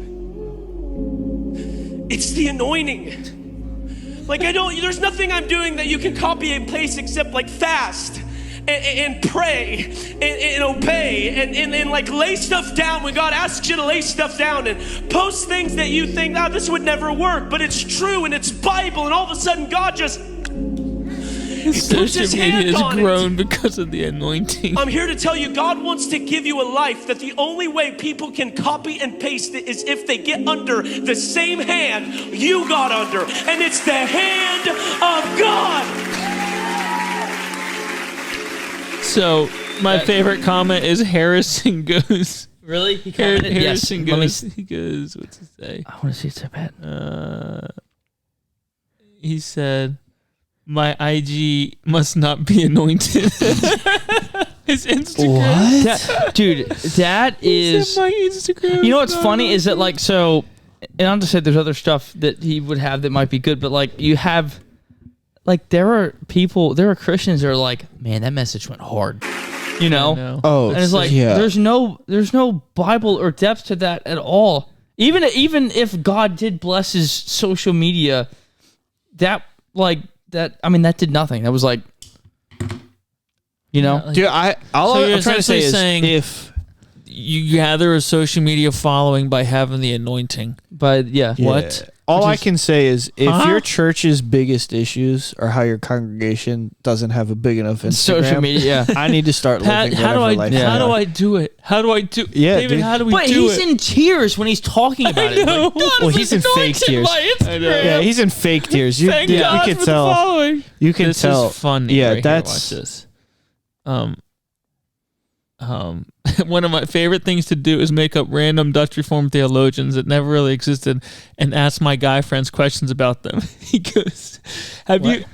It's the anointing. Like, there's nothing I'm doing that you can copy and paste except like fast and pray and obey and like lay stuff down when God asks you to lay stuff down and post things that you think, this would never work, but it's true and it's Bible, and all of a sudden God just social media has grown because of the anointing. I'm here to tell you, God wants to give you a life that the only way people can copy and paste it is if they get under the same hand you got under, and it's the hand of God. So my favorite comment is Harrison goes. Really? He commented? Harrison goes. He goes. What's he say? I want to see it so bad. He said, "My IG must not be anointed." His Instagram. What? Dude, that is. My Instagram. You know what's funny is that, like, so, and I'll just say there's other stuff that he would have that might be good, but like you have, like, there are Christians that are like, man, that message went hard. You know? Oh, and it's like there's no Bible or depth to that at all. Even if God did bless his social media, that did nothing. That was like, you know, dude. I'm trying to say is if you gather a social media following by having the anointing. But what? All I can say is if your church's biggest issues are how your congregation doesn't have a big enough Instagram, social media, I need to start living whatever life. How do I do it? How do I do? Yeah, David, dude. how do we do it? But he's in tears when he's talking about it. Like, well, he's in fake tears. Yeah, he's in fake tears. You can tell. You can tell. This is funny. Yeah, right that's. Here, watch this. One of my favorite things to do is make up random Dutch Reformed theologians that never really existed and ask my guy friends questions about them. He goes,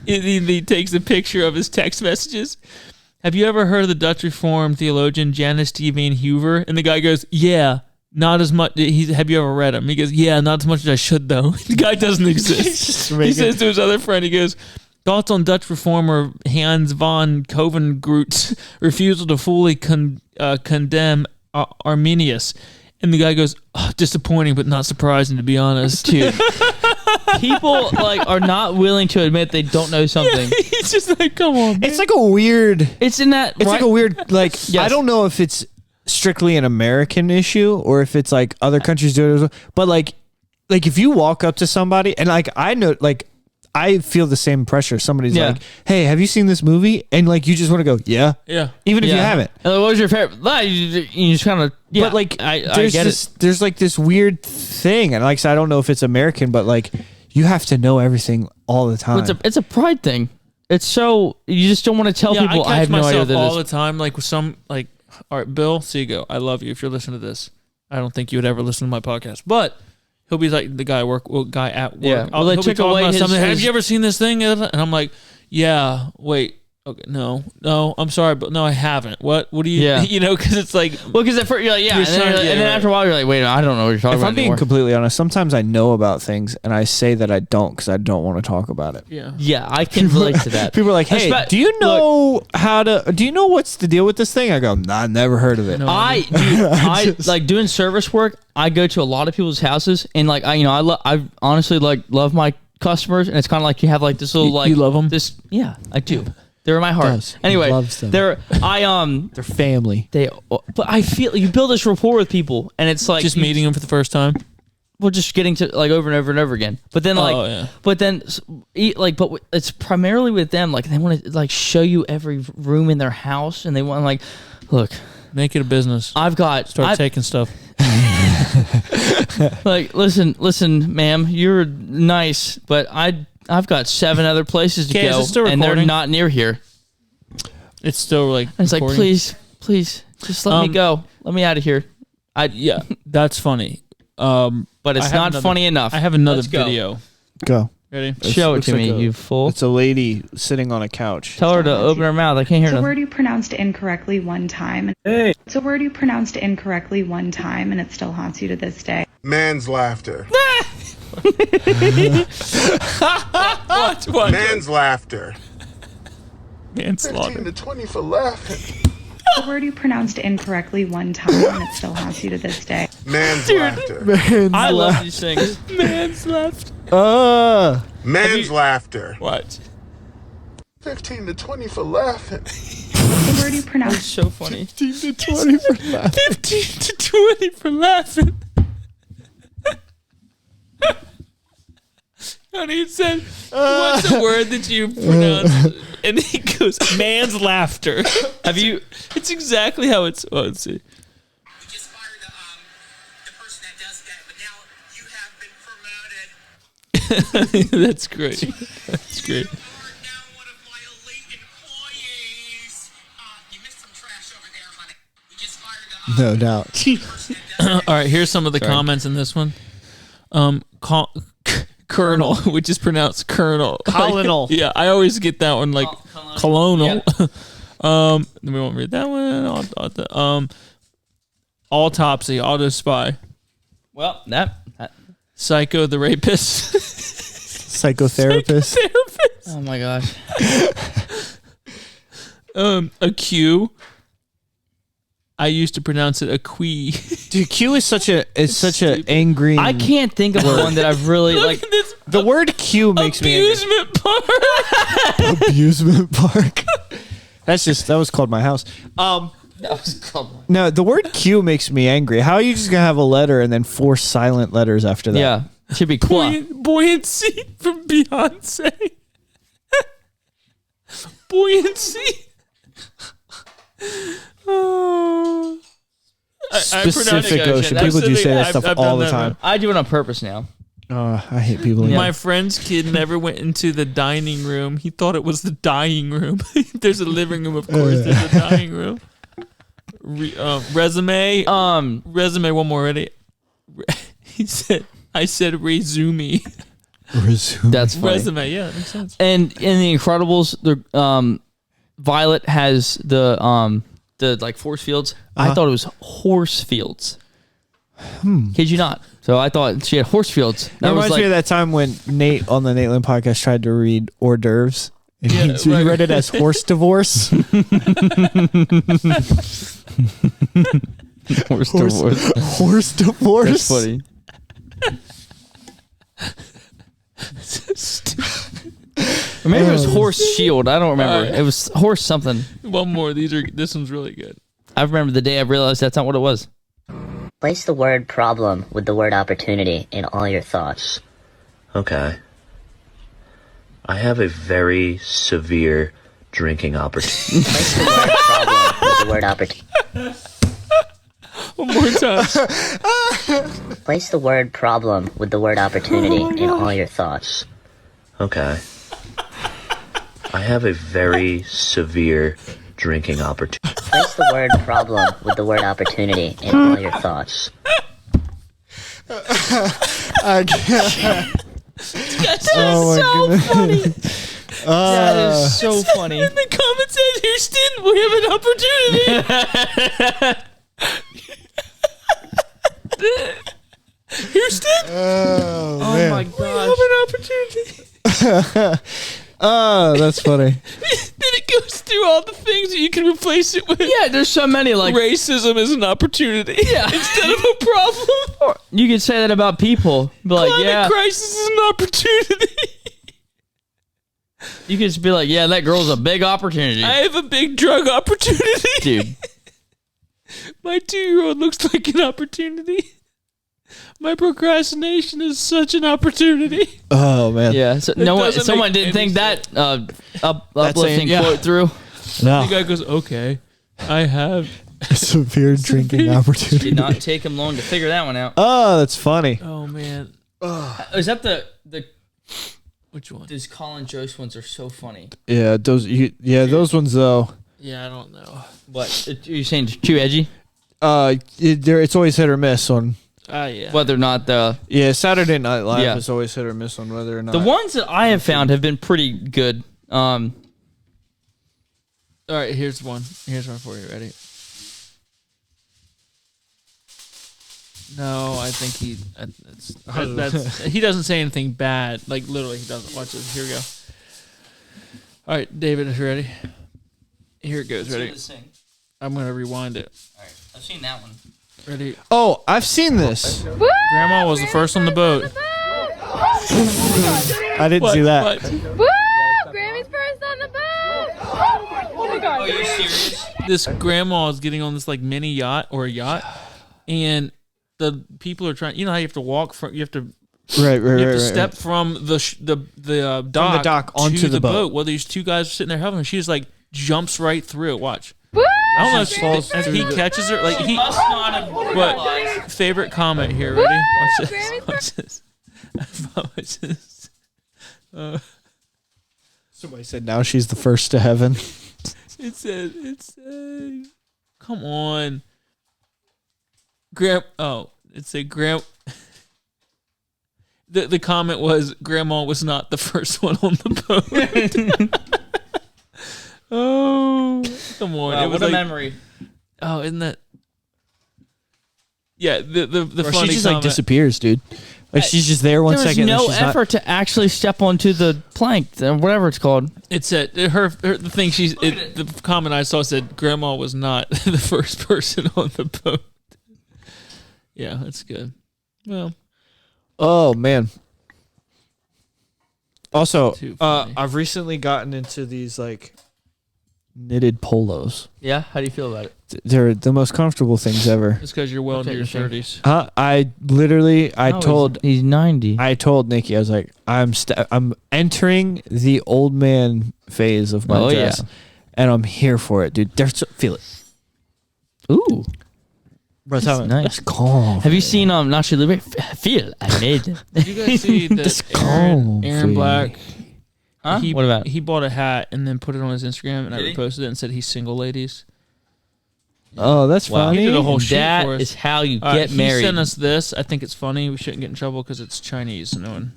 he takes a picture of his text messages. Have you ever heard of the Dutch Reformed theologian Janus Steveen Huver? And the guy goes, yeah, not as much. Have you ever read him? He goes, yeah, not as much as I should, though. The guy doesn't exist. He says to his other friend, he goes, thoughts on Dutch reformer Hans von Covengroet's refusal to fully condemn Arminius. And the guy goes, disappointing but not surprising, to be honest. Dude. People are not willing to admit they don't know something. Yeah, he's just like, come on, man. It's like a weird. It's in that. It's like a weird. Yes. I don't know if it's strictly an American issue or if it's like other countries do it as well. But like if you walk up to somebody and I know I feel the same pressure. Somebody's like, hey, have you seen this movie? And you just want to go, yeah. Even if you haven't. What was your favorite? You just kind of, But there's this weird thing. And I said, I don't know if it's American, but you have to know everything all the time. Well, it's a pride thing. It's so, you just don't want to tell people, I have no idea all the time, with some, All right, Bill Seago, I love you. If you're listening to this, I don't think you would ever listen to my podcast, but he'll be like the guy at work. Yeah. Well, they he'll took be talking away about something. his- Have you ever seen this thing? And I'm like, yeah. Wait. Okay. No. I'm sorry, but no, I haven't. What do you? Yeah. You know, because it's like, Well, because at first you're like, yeah, You're and then, trying- and then right. after a while you're like, wait, I don't know what you're talking If about I'm being anymore. completely honest, sometimes I know about things and I say that I don't because I don't want to talk about it. yeah. Yeah, I can relate to that. People are like, "Hey, Espe- do you know do you know what's the deal with this thing?" I go, "Nah, I never heard of it." No. I like doing service work. I go to a lot of people's houses, and like I honestly love my customers, and it's kind of like you have like this little like you love 'em? This yeah, I do. They're in my heart. Does. He Anyway, loves them. they're They're family. but I feel you build this rapport with people, and it's like Just you- meeting him for the first time. We're just getting to like over and over and over again. But then like, yeah. but then but it's primarily with them. Like they want to like show you every room in their house, and they want like, look, Make it a business. I've got Start taking stuff. like listen, ma'am, you're nice, but I've got 7 other places to Okay, is go, it still and they're recording? not near here. It's still like. And it's like, recording. please, just let me go. Let me out of here. Yeah, that's funny. But it's I have not another- funny enough. I have another Let's go. video. Go. Ready? Show it Looks to like me, you fool. It's a lady sitting on a couch. Tell her to open her mouth. I can't hear It's a nothing. word you pronounced incorrectly one time. Hey. It's a word you pronounced incorrectly one time, and it still haunts you to this day. Man's laughter. What? Man's laughter. Manslaughter. 15 to 20 for laughing. It's a word you pronounced incorrectly one time, and it still haunts you to this day. Man's laughter. I love these things. Man's left. Man's laughter. What? 15 to 20 for laughing. It's a word you pronounced. So funny. 15 to 20 for laughing. And he said, what's the word that you pronounce? And he goes, man's laughter. Have you? It's exactly how it's. Oh, let's see. We just fired the person that does that, but now you have been promoted. That's great. That's great. You are now one of my elite employees. You missed some trash over there, honey. We just fired No doubt. person that does that. All right, here's some of the comments in this one. Colonel, which is pronounced Colonel. Colonel. Yeah, I always get that one like colonel. Then we won't read that one. Autopsy, auto spy, Well, that. Psycho the rapist, Psychotherapist. therapist, Oh my gosh. a Q. I used to pronounce it a quee. Dude, Q is such a angry. I can't think of one that I've really Look like. at this The word Q makes me angry. amusement park. Abusement park. That was called my house. No, the word Q makes me angry. How are you just gonna have a letter and then 4 silent letters after that? Yeah, it should be qua. Buoyancy from Beyonce. Buoyancy. Oh. Specific Ocean. ocean. People do say that stuff all the time. I do it on purpose now. I hate people. Yeah. My friend's kid never went into the dining room. He thought it was the dying room. There's a living room, of course. There's a dying room. Resume. Resume. One more. Ready? I said resume. Resume. That's funny. Resume. Yeah, that makes sense. And in The Incredibles, the Violet has the like force fields. I thought it was horse fields. Kid you not. So I thought she had horse fields. That reminds me of that time when Nate on the Nateland podcast tried to read hors d'oeuvres. And he read it as horse divorce. horse divorce. Horse divorce. That's funny. Or maybe it was horse shield. I don't remember. It was horse something. One more. This one's really good. I remember the day I realized that's not what it was. Place the word problem with the word opportunity in all your thoughts. Okay. I have a very severe drinking opportunity. Place the word problem with the word opportunity. One more time. Place the word problem with the word opportunity in all your thoughts. Okay. I have a very severe drinking opportunity. Replace the word problem with the word opportunity in all your thoughts. I can't. That's so funny. That is so funny. In the comments says, Houston, we have an opportunity. Houston? Oh, Oh man. my gosh. We have an opportunity. Oh, that's funny. Then it goes through all the things that you can replace it with. Yeah, there's so many like Racism is an opportunity. Yeah. Instead of a problem. Or you could say that about people. Be like, Climate yeah. crisis is an opportunity. You could just be like, yeah, that girl's a big opportunity. I have a big drug opportunity. Dude. My 2-year-old looks like an opportunity. My procrastination is such an opportunity. Oh, man. Yeah. So someone didn't think that uplifting quote through. No. The guy goes, okay, I have Severe drinking opportunity. Did not take him long to figure that one out. Oh, that's funny. Oh, man. Is that the Which one? These Colin Jost ones are so funny. Yeah, those ones though. Yeah, I don't know. What? Are you saying it's too edgy? It's always hit or miss on. Yeah. Whether or not the Saturday Night Live Yeah. is always hit or miss on whether or not the ones that I have found have been pretty good. All right, here's one. Here's one for you. Ready? No, I think he doesn't say anything bad. Like literally, he doesn't. Watch this. Here we go. All right, David, is you ready? Here it goes. Ready? I'm gonna rewind it. All right, I've seen that one. Ready? Oh, I've seen this. Grandma was the first on the boat. I didn't see that. What? Woo! Grammy's first on the boat. Oh my god. Are you serious? This grandma is getting on this like mini yacht or a yacht, and the people are trying. You know how you have to walk from. You have to. Right. You have to step from the dock onto to the boat. Well, these two guys are sitting there helping her. She just like jumps right through. Watch. Woo! I don't know if falls if he through catches her. Like he. Must not have realized. What? Favorite comment here. Ready? Watch this. Grammy's Watch this. Watch this. Somebody said now she's the first to heaven. It said. Come on. It said The comment was Grandma was not the first one on the boat. Oh, come on! Wow, It was what a like, memory. Oh, isn't that? Yeah, the Or funny she just comment. like disappears, dude. Like she's just there one There was second. no and she's effort to actually step onto the plank, whatever it's called. It said the thing the comment I saw said Grandma was not the first person on the boat. Yeah, that's good. Well, oh man. Also, Too funny. I've recently gotten into these like knitted polos. Yeah, how do you feel about it? They're the most comfortable things ever. it's because you're well into your 30s. I literally, he's 90. I told Nikki, I was like, I'm entering the old man phase of my dress, and I'm here for it, dude. Feel it. Ooh, Bro, that's nice. That's calm. Have you seen Nacho Libre? Feel I made it. Did you guys see That's that calm Aaron for Black? Huh? What about it? He bought a hat and then put it on his Instagram, and I Did he? reposted it and said he's single, ladies. Oh, that's Wow. funny. He did a whole shoot That for us. is how you All right, get married. He sent us this. I think it's funny. We shouldn't get in trouble because it's Chinese. No one.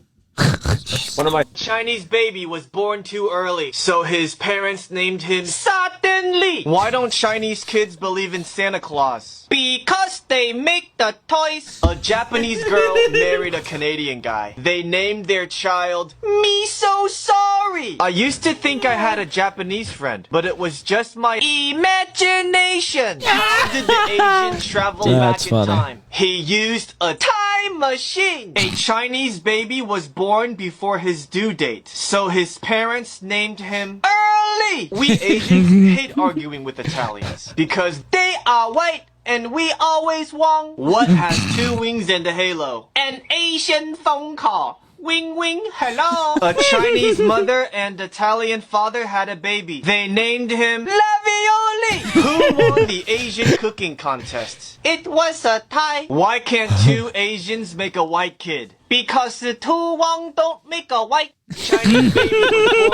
One of my Chinese baby was born too early, so his parents named him Suddenly. Why don't Chinese kids believe in Santa Claus? Because they make the toys. A Japanese girl married a Canadian guy. They named their child Me So Sorry. I used to think I had a Japanese friend, but it was just my imagination. How did the Asian travel That's back in funny. time? He used a time machine. A Chinese baby was born before his due date, so his parents named him Early. We Asians hate arguing with Italians because they are white and we always wrong. What has two wings and a halo? An Asian phone call. Wing wing, hello. A Chinese mother and Italian father had a baby. They named him Lavioli. Who won the Asian cooking contest? It was a tie. Why can't two Asians make a white kid? Because the two wrong don't make a white Chinese baby was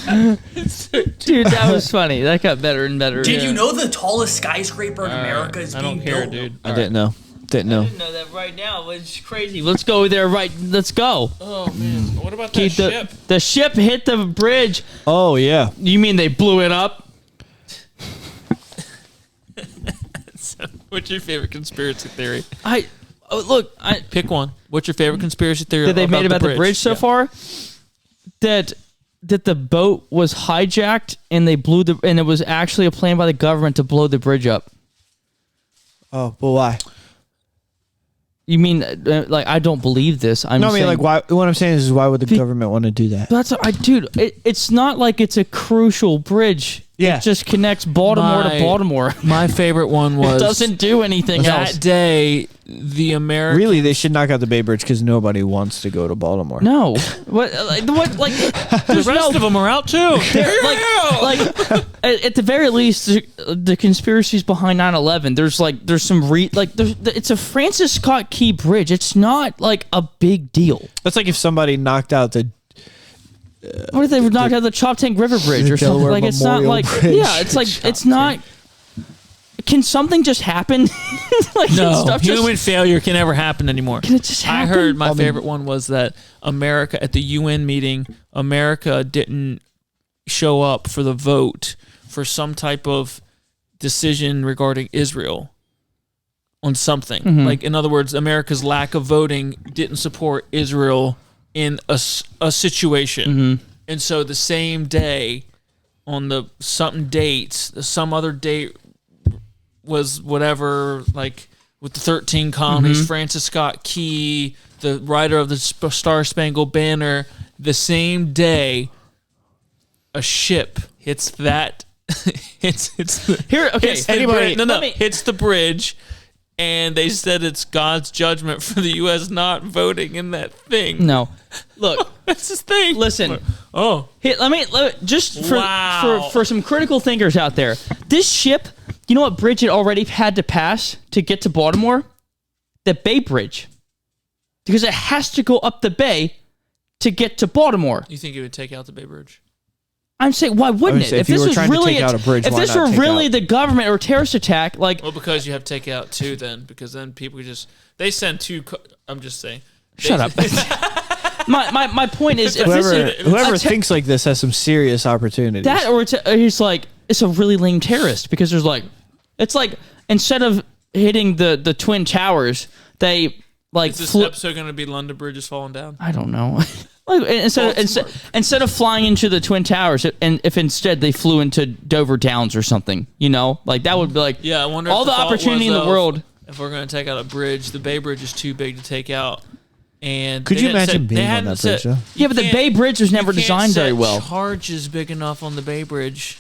born. Dude, that was funny. That got better and better. Did you know the tallest skyscraper in America is being built? Dude. I didn't know. Didn't know. I didn't know that right now. It's crazy. Let's go there Let's go. Oh, man. What about that ship? The ship hit the bridge. Oh, yeah. You mean they blew it up? What's your favorite conspiracy theory? Pick one. What's your favorite conspiracy theory that they made about the bridge so far? That the boat was hijacked and they blew and it was actually a plan by the government to blow the bridge up. Oh, but why? You mean I don't believe this? Why? What I'm saying is why would the government want to do that? Dude. It's not like it's a crucial bridge. Yeah, it just connects Baltimore to Baltimore. My favorite one was it doesn't do anything else. That day, the American really they should knock out the Bay Bridge because nobody wants to go to Baltimore. No, what? Like the rest of them are out too. At the very least, the conspiracies behind 9/11. There's some it's a Francis Scott Key Bridge. It's not like a big deal. That's like if somebody knocked out the. What if they knocked out the Choptank River Bridge or something? Like it's not like it's like it's not. Can something just happen? No, human failure can never happen anymore. Can it just happen? I heard my favorite one was that America at the UN meeting, America didn't show up for the vote for some type of decision regarding Israel on something. Mm-hmm. Like in other words, America's lack of voting didn't support Israel in a situation. Mm-hmm. And so the same day on some other date was whatever, like with the 13 colonies, Francis Scott Key, the writer of the Star Spangled Banner, the same day a ship hits that hits the bridge. And they said it's God's judgment for the U.S. not voting in that thing. No, look, that's his thing. Listen, let me just for some critical thinkers out there. This ship, you know what bridge it already had to pass to get to Baltimore? The Bay Bridge, because it has to go up the bay to get to Baltimore. You think it would take out the Bay Bridge? I'm saying, why wouldn't it? If this was really the government or terrorist attack, because you have to take it out too, because then people they send two. I'm just saying. Shut up. my point is, whoever thinks like this has some serious opportunities. That or he's like, it's a really lame terrorist because it's like instead of hitting the Twin Towers, they like. Is this episode going to be London Bridge is falling down? I don't know. Instead of flying into the Twin Towers, and if instead they flew into Dover Downs or something, that would be like I wonder all the opportunity in the world. If we're going to take out a bridge, the Bay Bridge is too big to take out. And could you imagine being on that bridge? Though? Yeah, but the Bay Bridge was never designed very well. Charges big enough on the Bay Bridge.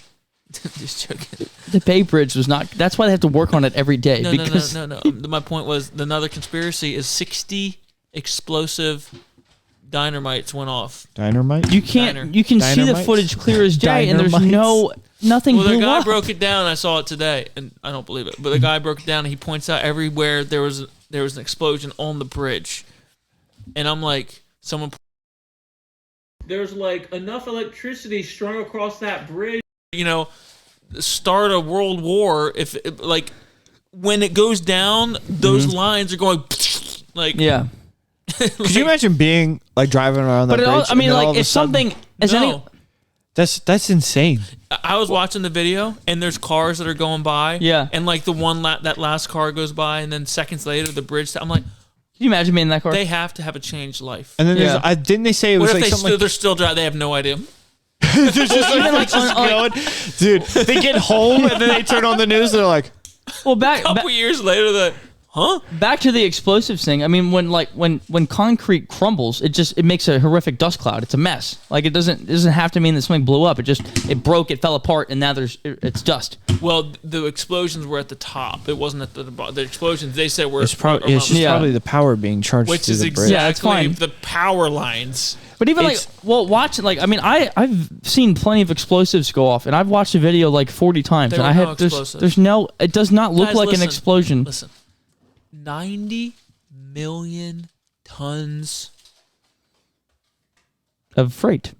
Just joking. The Bay Bridge was not. That's why they have to work on it every day. No. My point was another conspiracy is 60 explosive dynamites went off. Dynamite? You can't. You can see the footage clear as day, and there's nothing. Well, the guy up. broke it down. I saw it today, and I don't believe it. But the guy broke it down, and he points out everywhere there was an explosion on the bridge, and I'm like, there's like enough electricity strung across that bridge, start a world war. If when it goes down, those lines are going like yeah. Could you imagine being like driving around that bridge? If something that's insane. I was watching the video, and there's cars that are going by. Yeah, and like that last car goes by, and then seconds later the bridge. I'm like, can you imagine being in that car? They have to have a changed life. And then didn't they say it was what if like something? They're still driving. They have no idea. They're just going, dude. They get home and then they turn on the news. And they're like, well, a couple years later, Back to the explosives thing. I mean, when concrete crumbles, it makes a horrific dust cloud. It's a mess. Like it doesn't have to mean that something blew up. It broke, it fell apart, and now it's dust. Well, the explosions were at the top. It wasn't at the bottom. The explosions they said were. It's probably the power being charged which through is the bridge. exactly the power lines. But even watch I mean, I've seen plenty of explosives go off, and I've watched the video like 40 times, and there's no. It does not look like an explosion. Listen. $90 million tons of freight.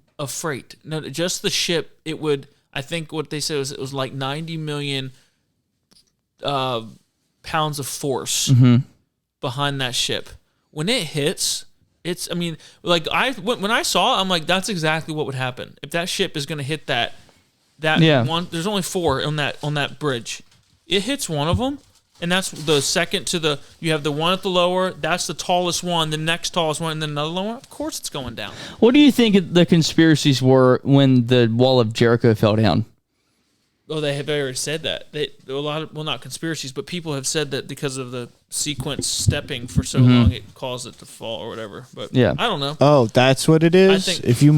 No, just the ship. It would. I think what they said was it was like 90 million pounds of force behind that ship. When it hits, it's. I mean, like when I saw it, I'm like, that's exactly what would happen if that ship is going to hit that one. There's only 4 on that bridge. It hits one of them, and that's the second to the. You have the one at the lower. That's the tallest one. The next tallest one, and then another one. Of course, it's going down. What do you think the conspiracies were when the wall of Jericho fell down? Oh, they have already said that. Not conspiracies, but people have said that because of the sequence stepping for so long, it caused it to fall or whatever. But I don't know. Oh, that's what it is. I think if you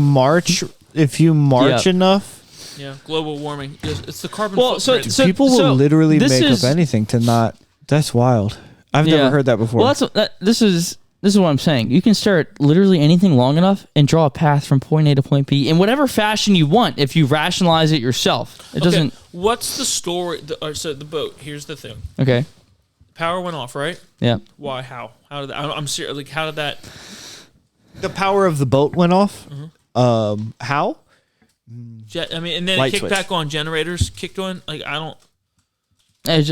march enough. Yeah, global warming. It's the carbon footprint. So people will literally make up anything to not. That's wild. I've never heard that before. Well, this is what I'm saying. You can start literally anything long enough and draw a path from point A to point B in whatever fashion you want if you rationalize it yourself. It doesn't. What's the story? So the boat. Here's the thing. Okay. Power went off, right? Yeah. Why? How? How did that? I'm serious. Like, how did that? The power of the boat went off. How? I mean, and then it kicked back on. Generators kicked on. Like, I don't.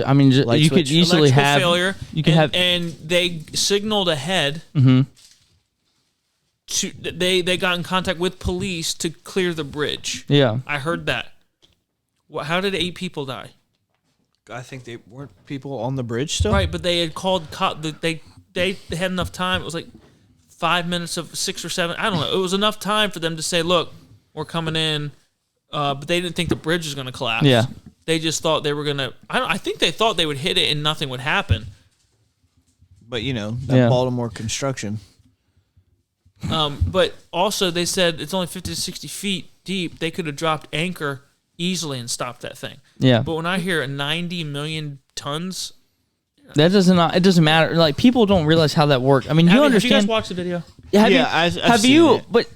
I mean, you could easily have failure. You could have, and they signaled ahead. They got in contact with police to clear the bridge. Yeah, I heard that. How did 8 people die? I think they weren't people on the bridge still. Right, but they had called. They had enough time. It was like 5 minutes of 6 or 7. I don't know. It was enough time for them to say, "Look, we're coming in," but they didn't think the bridge was going to collapse. Yeah. They just thought they were gonna. I think they thought they would hit it and nothing would happen. But Baltimore construction. But also they said it's only 50 to 60 feet deep. They could have dropped anchor easily and stopped that thing. Yeah. But when I hear 90 million tons, that doesn't. It doesn't matter. Like, people don't realize how that works. I mean, you understand. Have you guys watched the video? Have you? It. But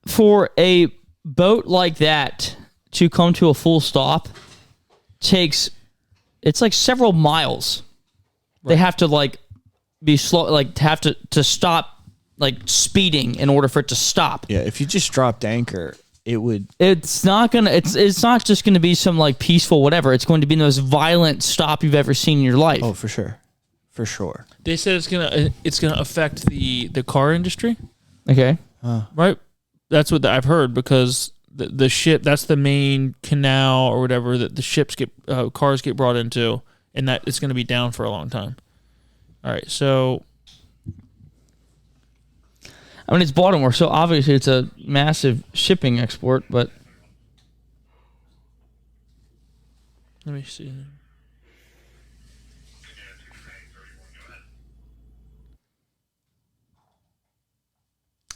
for a boat like that to come to a full stop it's like several miles. Right. They have to be slow, to stop speeding in order for it to stop. Yeah, if you just dropped anchor, it would. It's not gonna. It's not just gonna be some peaceful whatever. It's going to be the most violent stop you've ever seen in your life. Oh, for sure. They said it's gonna affect the car industry. Okay. Right. That's what I've heard because. The ship, that's the main canal or whatever that the cars get brought into, and that it's going to be down for a long time. All right, so I mean, it's Baltimore, so obviously it's a massive shipping export, but let me see.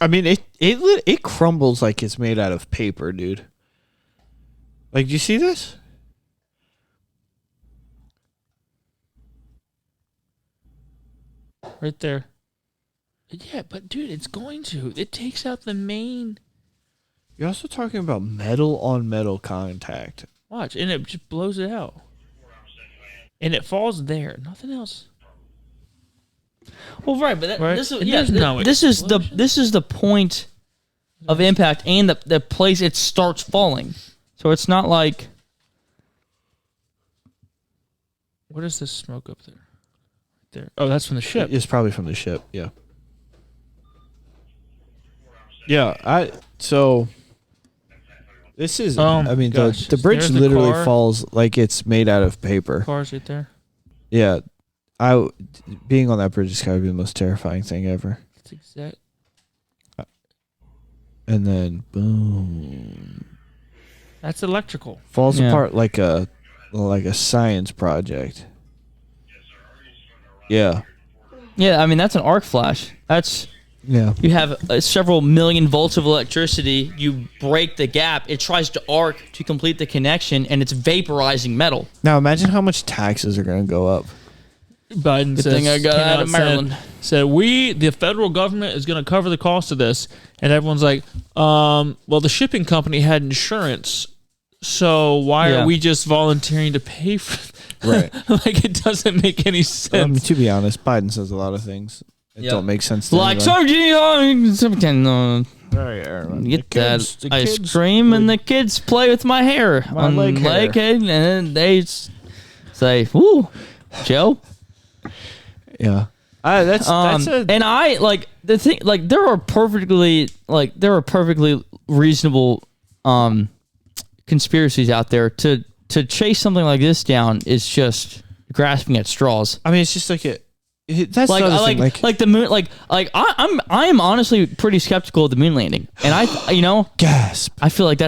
I mean, it crumbles like it's made out of paper, dude. Like, do you see this? Right there. Yeah, but dude, it's going to. It takes out the main. You're also talking about metal on metal contact. Watch, and it just blows it out. And it falls there. Nothing else. Well, right, but right? This is the point of impact and the place it starts falling. So it's not like. What is this smoke up there? There. Oh, that's from the ship. It's probably from the ship. Yeah. Yeah. So. This is. The bridge literally falls like it's made out of paper. Cars right there. Yeah. Being on that bridge is gotta be the most terrifying thing ever. That's exact. And then boom. That's electrical. Falls apart like a science project. Yeah. Yeah, I mean that's an arc flash. That's You have several million volts of electricity. You break the gap. It tries to arc to complete the connection, and it's vaporizing metal. Now imagine how much taxes are going to go up. Biden thing I got out of Maryland. Said the federal government is going to cover the cost of this, and everyone's like, well, the shipping company had insurance, So why are we just volunteering to pay for Right. Like, it doesn't make any sense. I mean, to be honest, Biden says a lot of things that don't make sense to like, get that ice cream and the kids play with my hair on leg hair. and then they say, "Woo, Joe." Yeah. That's and I like the thing. Like, there are perfectly reasonable conspiracies out there. To chase something like this down is just grasping at straws. I mean, it's just like that's like the moon. I am honestly pretty skeptical of the moon landing, and I gasp. I feel like. I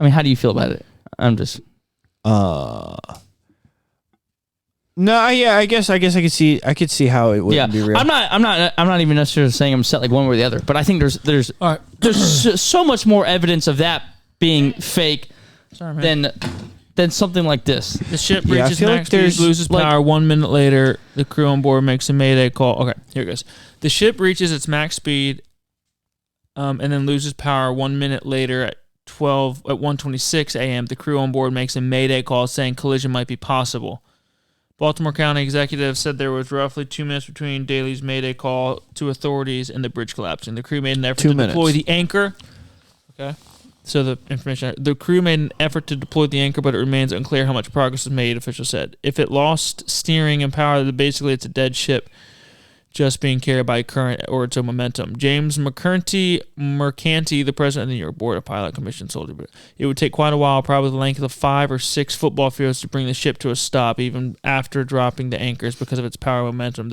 mean, how do you feel about it? I'm just. No, yeah, I guess I could see how it wouldn't be real. I'm not even necessarily saying I'm set like one way or the other, but I think there's so much more evidence of that being fake than something like this. The ship reaches max speed, loses power. 1 minute later, the crew on board makes a mayday call. Okay, here it goes. The ship reaches its max speed, and then loses power 1 minute later at 1:26 a.m. The crew on board makes a mayday call saying collision might be possible. Baltimore County executive said there was roughly 2 minutes between Daly's mayday call to authorities and the bridge collapsing. The crew made an effort to deploy the anchor. Okay. So the crew made an effort to deploy the anchor, but it remains unclear how much progress was made, officials said. If it lost steering and power, then basically it's a dead ship just being carried by current or its own momentum. James Mercanti, the president of the New York Board of Pilot Commission, told you it would take quite a while, probably the length of 5 or 6 football fields, to bring the ship to a stop, even after dropping the anchors because of its power momentum.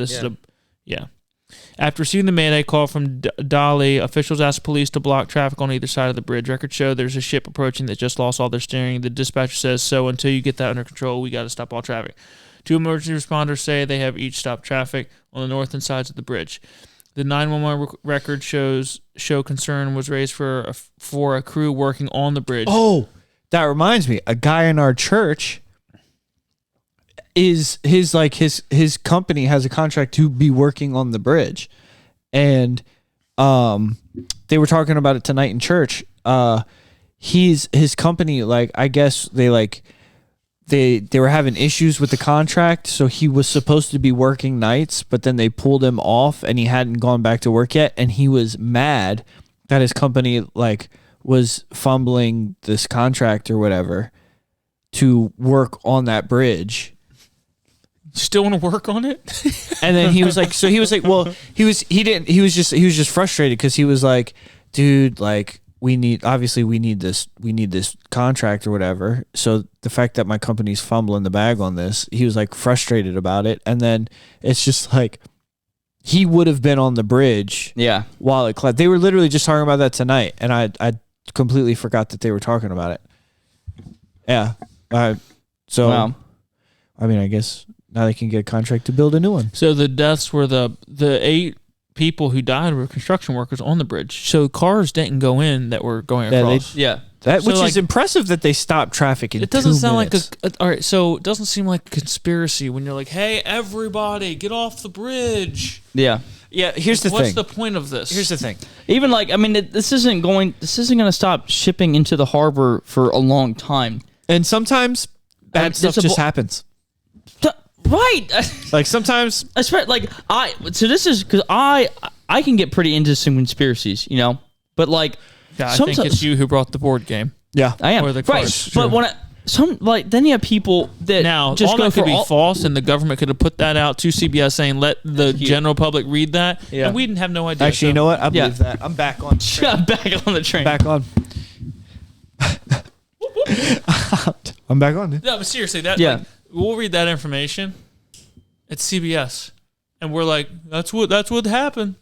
After receiving the mayday call from Dali, officials asked police to block traffic on either side of the bridge. Records show there's a ship approaching that just lost all their steering. The dispatcher says, so until you get that under control, we got to stop all traffic. 2 emergency responders say they have each stopped traffic on the north and sides of the bridge. The 911 record show concern was raised for a crew working on the bridge. Oh, that reminds me. A guy in our church his company has a contract to be working on the bridge, and they were talking about it tonight in church. His company, like, I guess they were having issues with the contract, so he was supposed to be working nights, but then they pulled him off and he hadn't gone back to work yet, and he was mad that his company was fumbling this contract or whatever to work on that bridge. Still want to work on it? And then he was like, he was just frustrated because he was like, dude, like, we need this contract or whatever. So the fact that my company's fumbling the bag on this, he was like frustrated about it. And then it's just like, he would have been on the bridge while it collapsed. They were literally just talking about that tonight, and I completely forgot that they were talking about it. Yeah. So, wow. I mean, I guess now they can get a contract to build a new one. So the deaths were the 8 people who died were construction workers on the bridge. So cars didn't go in that were going across. Which is impressive that they stopped traffic in 2 minutes. It doesn't sound like all right, so it doesn't seem like a conspiracy when you're like, hey, everybody, get off the bridge. Yeah. Yeah, here's the thing. What's the point of this? Here's the thing. Even this isn't going to stop shipping into the harbor for a long time. And sometimes bad stuff just happens. Right. Like sometimes this is because I can get pretty into some conspiracies, but like I think it's you who brought the board game. Yeah, I am. Or the cards. Right. But then you have people that now just all that could be false, and the government could have put that out to CBS saying let the general public read that, and we didn't have no idea. Actually, you know what? I believe that. I'm back on. Back on the train. Back on. I'm back on. Dude. No, but seriously, we'll read that information. It's CBS, and we're like, that's what happened.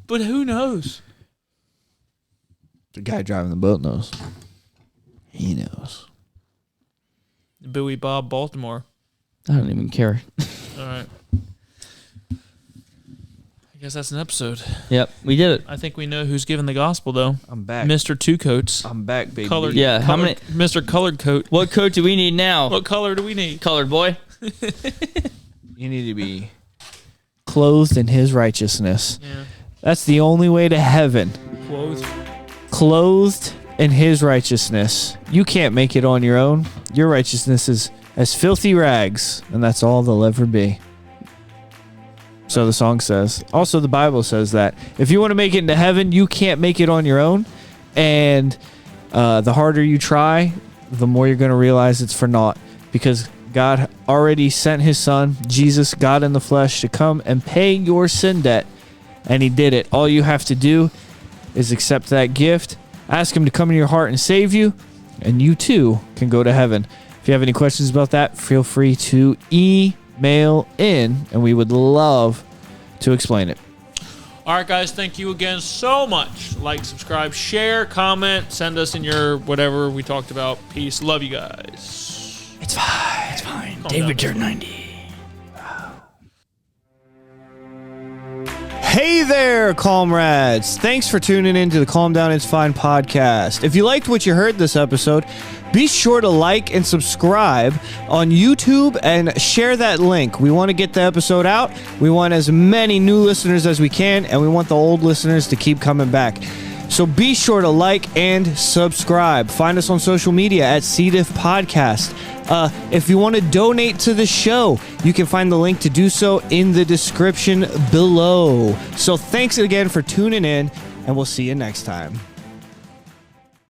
But who knows? The guy driving the boat knows. He knows. Bowie Bob Baltimore. I don't even care. All right. I guess that's an episode. Yep, we did it. I think we know who's giving the gospel, though. I'm back. Mr. Two Coats. I'm back, baby. Colored, how many? Mr. Colored Coat. What coat do we need now? What color do we need? Colored boy. You need to be clothed in his righteousness. Yeah. That's the only way to heaven. Clothed in his righteousness. You can't make it on your own. Your righteousness is as filthy rags, and that's all they'll ever be. So the song says. Also, the Bible says that if you want to make it into heaven, you can't make it on your own. And the harder you try, the more you're going to realize it's for naught. Because God already sent his son, Jesus, God in the flesh, to come and pay your sin debt. And he did it. All you have to do is accept that gift, ask him to come in your heart and save you, and you too can go to heaven. If you have any questions about that, feel free to email in, and we would love to explain it. All right, guys, thank you again so much. Like, subscribe, share, comment, send us in your whatever we talked about. Peace. Love you guys. It's fine. It's fine. David turned 90. Hey there, comrades. Thanks for tuning in to the Calm Down, It's Fine podcast. If you liked what you heard this episode, be sure to like and subscribe on YouTube and share that link. We want to get the episode out. We want as many new listeners as we can, and we want the old listeners to keep coming back. So be sure to like and subscribe. Find us on social media at C. Diff Podcast. If you want to donate to the show, you can find the link to do so in the description below. So thanks again for tuning in, and we'll see you next time.